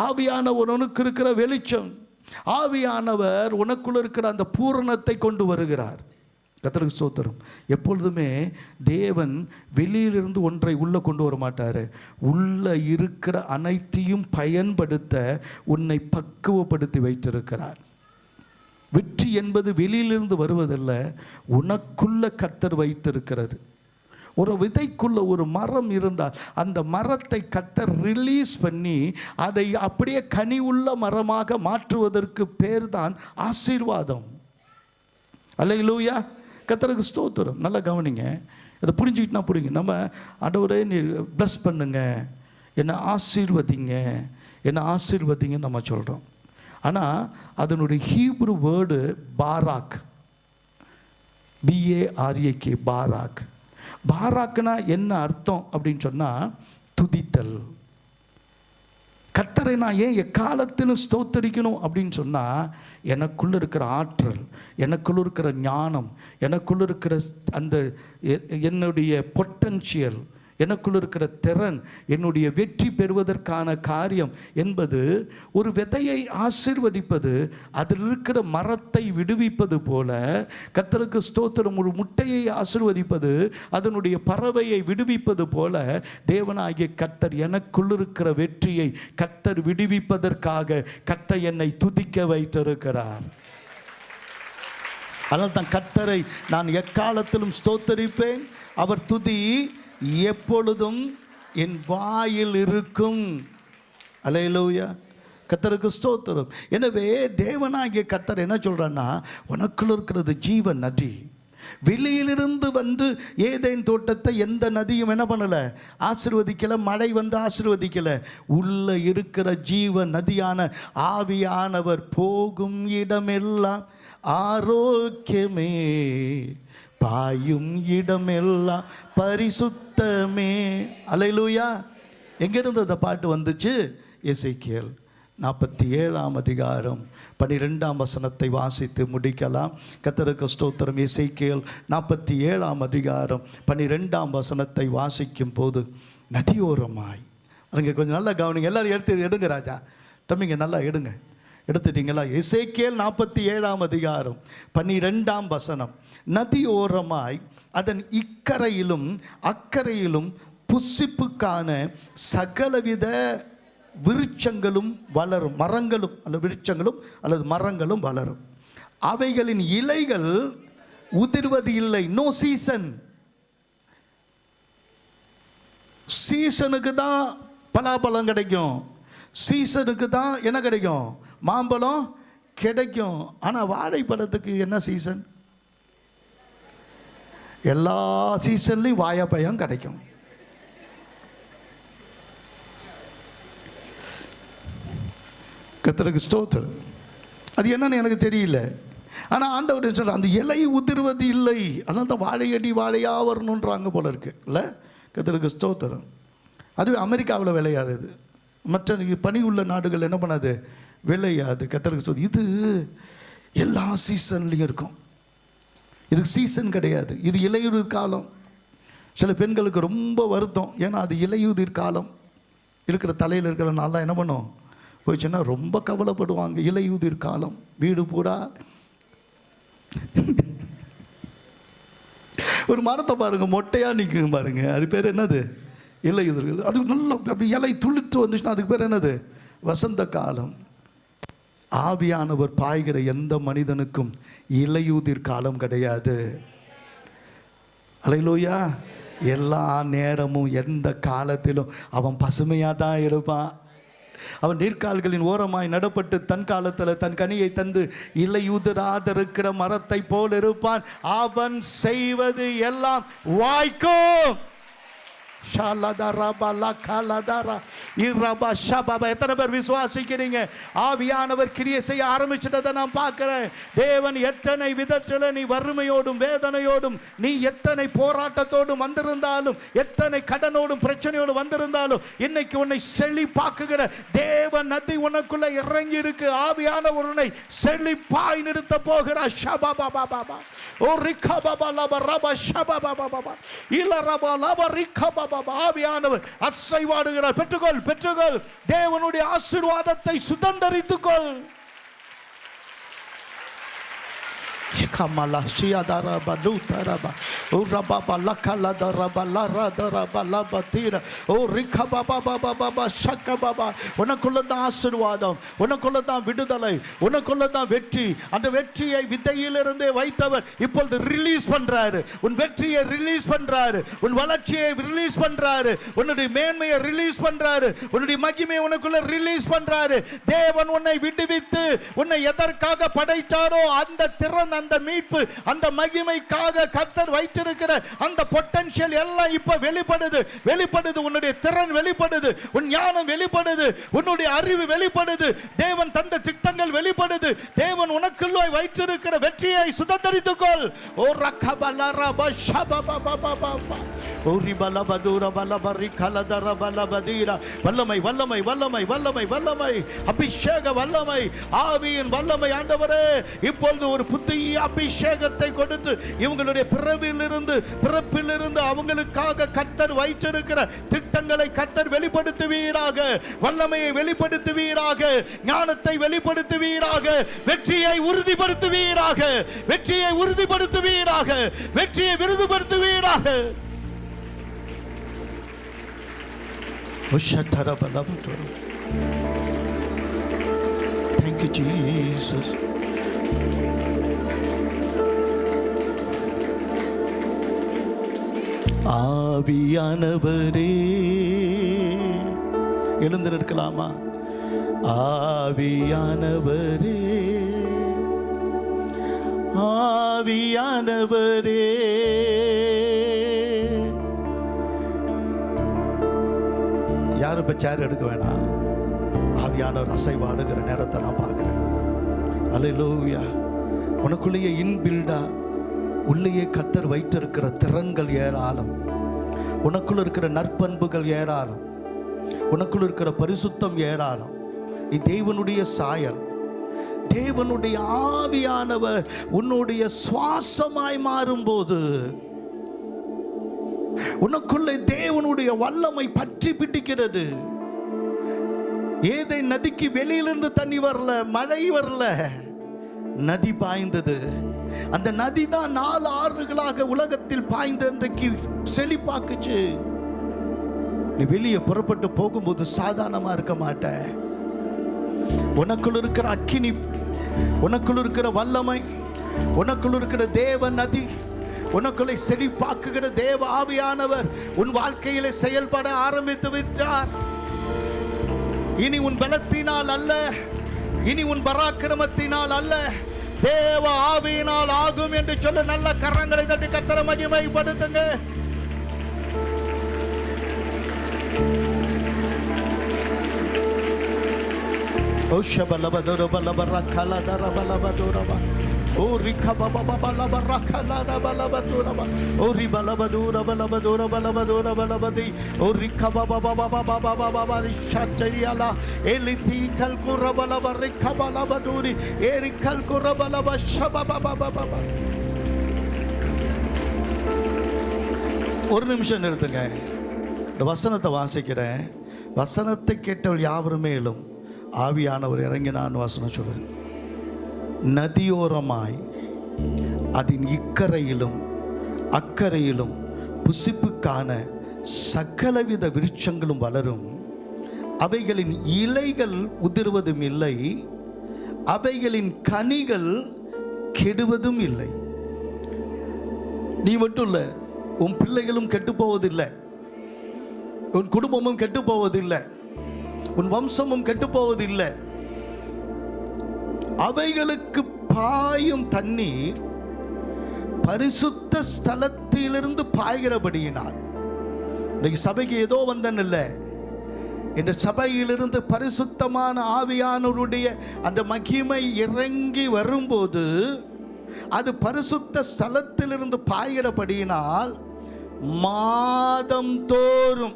ஆவியானவர் உனக்கு இருக்கிற வெளிச்சம், ஆவியானவர் உனக்குள்ள இருக்கிற அந்த பூரணத்தை கொண்டு வருகிறார். கர்த்தருக்கு ஸ்தோத்திரம். எப்பொழுதுமே தேவன் வெளியிலிருந்து ஒன்றை உள்ள கொண்டு வர மாட்டார். உள்ள இருக்கிற அனைத்தையும் பயன்படுத்த உன்னை பக்குவப்படுத்தி வைத்திருக்கிறார். வெற்றி என்பது வெளியிலிருந்து வருவதல்ல, உனக்குள்ள கர்த்தர் வைத்திருக்கிறது. ஒரு விதைக்குள்ள ஒரு மரம் இருந்தால் அந்த மரத்தை கர்த்தர் ரிலீஸ் பண்ணி அதை அப்படியே கனி உள்ள மரமாக மாற்றுவதற்கு பேர் தான் ஆசீர்வாதம். அல்லேலூயா, கர்த்தருக்கு ஸ்தோத்திரம். நல்லா கவனிங்க, இதை புரிஞ்சுக்கிட்டா புரியுங்க. நம்ம ஆண்டவரே நீ பிளஸ் பண்ணுங்க, என்னை ஆசீர்வதிங்க, என்னை ஆசீர்வதிங்கன்னு நம்ம சொல்கிறோம். ஆனால் அதனுடைய ஹீப்ரு வேர்டு பாராக், BARAK, பாராக். பாராக்னா என்ன அர்த்தம் அப்படின்னு சொன்னால் துதித்தல். கர்த்தரை நான் ஏன் எக்காலத்திலும் ஸ்தோத்தரிக்கணும் அப்படின்னு சொன்னால், எனக்குள்ள இருக்கிற ஆற்றல், எனக்குள்ள இருக்கிற ஞானம், எனக்குள்ள இருக்கிற அந்த என்னுடைய பொட்டன்ஷியல், எனக்குள்ள இருக்கிற திறன், என்னுடைய வெற்றி பெறுவதற்கான காரியம் என்பது ஒரு விதையை ஆசீர்வதிப்பது, அதில் இருக்கிற மரத்தை விடுவிப்பது போல, கர்த்தருக்கு ஸ்தோத்திரம், ஒரு முட்டையை ஆசீர்வதிப்பது அதனுடைய பறவையை விடுவிப்பது போல, தேவனாகிய கர்த்தர் எனக்குள்ள இருக்கிற வெற்றியை கர்த்தர் விடுவிப்பதற்காக கர்த்தர் என்னை துதிக்க வைத்திருக்கிறார். அதனால் தான் கர்த்தரை நான் எக்காலத்திலும் ஸ்தோத்தரிப்பேன், அவர் துதி எப்பொழுதும் என் வாயில் இருக்கும். அல்லேலூயா, கர்த்தருக்கு ஸ்தோத்திரம். எனவே தேவனாகிய கர்த்தர் என்ன சொல்றான்னா, உனக்குள்ள இருக்கிறது ஜீவ நதி. வெளியிலிருந்து வந்து ஏதேன் தோட்டத்தை எந்த நதியும் என்ன பண்ணல, ஆசீர்வதிக்கல, மழை வந்து ஆசீர்வதிக்கல. உள்ள இருக்கிற ஜீவ நதியான ஆவியானவர் போகும் இடமெல்லாம் ஆரோக்கியமே, பாயும் இடமெல்லாம் பரிசுத்தமே. அல்லேலூயா. எங்கிருந்து அந்த பாட்டு வந்துச்சு? எசேக்கியேல் 47ஆம் அதிகாரம் 12ஆம் வசனத்தை வாசித்து முடிக்கலாம். கர்த்தருக்கு ஸ்தோத்திரம். எசேக்கியேல் 47ஆம் அதிகாரம் 12ஆம் வசனத்தை வாசிக்கும் போது, நதியோரமாய், அங்கே கொஞ்சம் நல்லா கவனிங்க, எல்லாரும் எடுங்க ராஜா, தம்பிங்க நல்லா எடுங்க, எடுத்துட்டீங்களா? எசேக்கியேல் 47ஆம் அதிகாரம் 12ஆம் வசனம். நதியோரமாய் அதன் இக்கரையிலும் அக்கரையிலும் புசிப்புக்கான சகலவித விருட்சங்களும் வளரும், மரங்களும் அல்லது விருட்சங்களும் அல்லது மரங்களும் வளரும். அவைகளின் இலைகள் உதிர்வது இல்லை. No season. சீசனுக்கு தான் பலாப்பழம் கிடைக்கும், சீசனுக்கு தான் என்ன கிடைக்கும், மாம்பழம் கிடைக்கும். ஆனால் வாழைப்பழத்துக்கு என்ன சீசன்? எல்லா சீசன்லையும் வாழைப்பழம் கிடைக்கும். கர்த்தருக்கு ஸ்தோத்திரம். அது என்னன்னு எனக்கு தெரியல. ஆனால் ஆண்டவர் சொல்ற அந்த இலை உதிர்வது இல்லை, அதனால தான் வாழையடி வாழையா வரணுன்றாங்க போல இருக்கு இல்லை? கர்த்தருக்கு ஸ்தோத்திரம். அது அமெரிக்காவில் விளையாடுது, மற்ற பனி உள்ள நாடுகள் என்ன பண்ணாது, விளையாது. கர்த்தருக்கு ஸ்தோத்திரம். இது எல்லா சீசன்லையும் இருக்கும். இதுக்கு சீசன் கிடையாது. இது இலையுதிர் காலம். சில பெண்களுக்கு ரொம்ப வருத்தம், ஏன்னா அது இலையுதிர் காலம். இருக்கிற தலையில் இருக்கிற நாளெலாம் என்ன பண்ணும், போயிடுச்சுன்னா ரொம்ப கவலைப்படுவாங்க. இலையுதிர் காலம், வீடு பூரா ஒரு மரத்தை பாருங்க, மொட்டையாக நிற்கும் பாருங்க, அது பேர் என்னது, இலையுதிர். அது நல்ல அப்படி இலை துளிர்த்து வந்துச்சுன்னா அதுக்கு பேர் என்னது, வசந்த காலம். ஆவியானவர் பாய்கிற எந்த மனிதனுக்கும் இலையுதிர் காலம் கிடையாது. அல்லேலூயா. எல்லா நேரமும் எந்த காலத்திலும் அவன் பசுமையாக தான் இருப்பான். அவன் நீர்க்கால்களின் ஓரமாய் நடப்பட்டு தன் காலத்தில் தன் கனியை தந்து இலையுதிராதிருக்கிற மரத்தை போல் இருப்பான். அவன் செய்வது எல்லாம் வாய்க்கும். எத்தனை பேர் விசுவாசிக்கிறீங்க? ஆவியானவர் கிரியை செய்ய ஆரம்பிச்சிட்டதை நான் பார்க்கிறேன். தேவன் எத்தனை விதத்தில் நீ வறுமையோடும் வேதனையோடும், நீ எத்தனை போராட்டத்தோடும் வந்திருந்தாலும், எத்தனை கடனோடும் பிரச்சனையோடு வந்திருந்தாலும், இன்னைக்கு உன்னை செழிப்பாக்குகிற தேவ நதி உனக்குள்ள இறங்கி இருக்கு. ஆவியானவர் உன்னை செழிப்பாய் நிறுத்த போகிறார். ஆவியானவர் அசைவாடுகிறார். பெற்றுக்கொள், பெற்றுக்கொள். தேவனுடைய ஆசீர்வாதத்தை சுதந்தரித்துக்கொள். Kamala Shiadara Balutaraba Urababa Lakala Daraba Lara Daraba Labatira O Rikaba Baba Baba Shaka Baba உனக்குள்ளதான் ஆசீர்வாதம், உனக்குள்ளதான் விடுதலை, உனக்குள்ளதான் வெற்றி. அந்த வெற்றியை விதையிலிருந்தே வைத்தவர் இப்பொழுது ரிலீஸ் பண்றாரு. உன் வெற்றியை ரிலீஸ் பண்றாரு, உன் வளர்ச்சியை ரிலீஸ் பண்றாரு, உன்னுடைய மேன்மையை ரிலீஸ் பண்றாரு, உன்னுடைய மகிமையை உனக்குள்ள ரிலீஸ் பண்றாரு. தேவன் உன்னை விடுவித்து உன்னை எதற்காக படைத்தாரோ அந்த திறன், அந்த மீட்பு, அந்த மகிமைக்காக கர்த்தர் வைத்திருக்கிற அந்த பொட்டன்ஷியல் எல்லாம் இப்ப வெளிப்படுது. வெளிப்படுது. உன்னுடைய திறன் வெளிப்படுது, உன் ஞானம் வெளிப்படுது, உன்னுடைய அறிவு வெளிப்படுது, தேவன் தந்த திட்டங்கள் வெளிப்படுது. தேவன் உனக்குள்ளாய் வைத்திருக்கிற வெற்றியை சுதந்தரித்துக்கொள். ஓ ரக்கபலர பஷபபபபப ஓ ரிபலபதுர பலபரி கலதர பலபதீரா. வல்லமை, வல்லமை, வல்லமை, வல்லமை, வல்லமை, அபிஷேக வல்லமை, ஆவியின் வல்லமை. ஆண்டவரே, இப்பொழுது ஒரு புதிய அபிஷேகத்தை கொடுத்து இவங்களுடைய பிறப்பிலிருந்து அவங்களுக்காக கர்த்தர் வைத்திருக்கிற திட்டங்களை கர்த்தர் வெளிப்படுத்துவீராக. வல்லமையை வெளிப்படுத்துவீராக, ஞானத்தை வெளிப்படுத்துவீராக, வெற்றியை உறுதிப்படுத்துவீராக, வெற்றியை உறுதிப்படுத்துவீராக, வெற்றியை விருதுபடுத்துவீராக. Thank you, Jesus. ஆவியானவரே, எழுந்து நிற்கலாமா? ஆவியானவரே, ஆவியானவரே, யாரும் இப்ப சேர் எடுக்க வேணாம். ஆவியானவர் அசைவாடுகிற நேரத்தை நான் பார்க்கிறேன். அல்லேலூயா. உனக்குள்ளேயே இன்பில்டா உள்ளேயே கர்த்தர் வைத்திருக்கிற திறன்கள் ஏராளம். உனக்குள்ள இருக்கிற நற்பண்புகள் ஏராளம். உனக்குள்ள இருக்கிற பரிசுத்தம் ஏராளம். நீ தேவனுடைய சாயல். தேவனுடைய ஆவியானவர் உன்னுடைய சுவாசமாய் மாறும்போது உனக்குள்ளே தேவனுடைய வல்லமை பற்றி பிடிக்கிறது. ஏதை நதிக்கு வெளியிலிருந்து தண்ணி வரல, மழை வரல, நதி பாய்ந்தது. அந்த நதி தான் 4 ஆறுகளாக உலகத்தில் பாய்ந்து இன்றைக்கு செழிப்பாக்குச்சு. நீ வெளியே புறப்பட்டு போகும்போது சாதாரணமா இருக்க மாட்ட. உனக்குள் இருக்கிற அக்கினி, உனக்குள் இருக்கிற வல்லமை, உனக்குள் இருக்கிற தேவ நதி, உனக்குள்ளே செழிப்பாக்குகிற தேவ ஆவியானவர் உன் வாழ்க்கையிலே செயல்பட ஆரம்பித்து விட்டார். இனி உன் பலத்தினால் அல்ல, இனி உன் பராக்கிரமத்தினால் அல்ல, தேவ ஆவியினால் ஆகும் என்று சொல்ல நல்ல கரங்களை தட்டி கர்த்தரை மகிமைப்படுத்துங்க. ஓ ஷபலபதர பலபர கலதர பலபதுரப ஓ ரிகபபபபலபர கலதர பலபதுரப ஓ ரிபலபதுர பலபதுர பலபதுர பலபதி ஓ ரிகபபபபபபபபப ஷச்சரியலா எலிதி கல்குர பலபர ரிகபலபதுரி ஏரி கல்குர பலப ஷபபபபபப. ஒரு நிமிஷம் நிறுத்துங்க. இந்த வசனத்தை வாசிக்கிறேன். வசனத்தை கேட்டவள் யாவரும் மேலும் ஆவியானவர் இறங்கினான். வசனம் சொல்லுது, நதியோரமாய் அதன் இக்கரையிலும் அக்கரையிலும் புசிப்புக்கான சகலவித விருட்சங்களும் வளரும், அவைகளின் இலைகள் உதிர்வதும் இல்லை, அவைகளின் கனிகள் கெடுவதும் இல்லை. நீ மட்டும் இல்ல, உன் பிள்ளைகளும் கெட்டு போவதில்லை, உன் குடும்பமும் கெட்டு போவதில்லை, உன் வம்சமும் கெட்டு போவதில்லை. அவைகளுக்கு பாயும் தண்ணீர் பரிசுத்த ஸ்தலத்திலிருந்து பாய்கிறபடியினால், இன்னைக்கு சபைக்கு ஏதோ வந்தன் இல்லை, இந்த சபையிலிருந்து பரிசுத்தமான ஆவியானவருடைய அந்த மகிமை இறங்கி வரும்போது அது பரிசுத்த ஸ்தலத்திலிருந்து பாய்கிறபடியினால் மாதம் தோறும்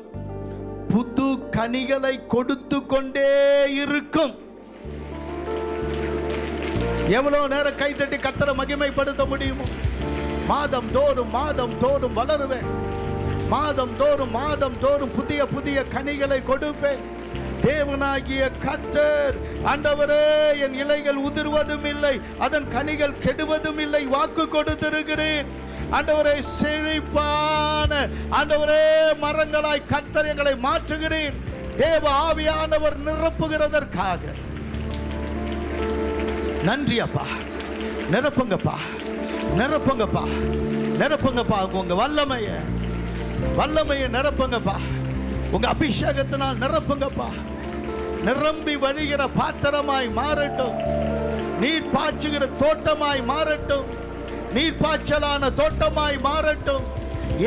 புது கனிகளை கொடுத்து கொண்டே இருக்கும். எவ்வளவு நேரம் கை தட்டி கர்த்தரை மகிமைப்படுத்த முடியுமோ? மாதம் தோறும் வளருவேன், மாதம் தோறும் புதிய புதிய கனிகளை கொடுப்பேன். தேவனாகிய கர்த்தர், ஆண்டவரே, என் இலைகள் உதிர்வதும் இல்லை, அதன் கனிகள் கெடுவதும் இல்லை, வாக்கு கொடுத்திருக்கிறேன். ஆண்டவரே, செழிப்பான ஆண்டவரே மரங்களாய் கர்த்தர் எங்களை மாற்றுகிறேன். தேவ ஆவியானவர் நிரப்புகிறதற்காக நன்றி அப்பா. நிரப்புங்கப்பா, நிரப்புங்கப்பா, நிரப்புங்கப்பா. உங்க வல்லமையை நிரப்புங்கப்பா. உங்க அபிஷேகத்தினால் நிரப்புங்கப்பா. நிரம்பி வழிகிற பாத்திரமாய் மாறட்டும், நீர் பாய்ச்சுகிற தோட்டமாய் மாறட்டும், நீர் பாய்ச்சலான தோட்டமாய் மாறட்டும்.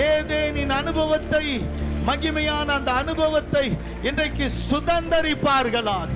ஏதேனின் அனுபவத்தை, மகிமையான அந்த அனுபவத்தை இன்றைக்கு சுதந்தரிப்பார்களாக.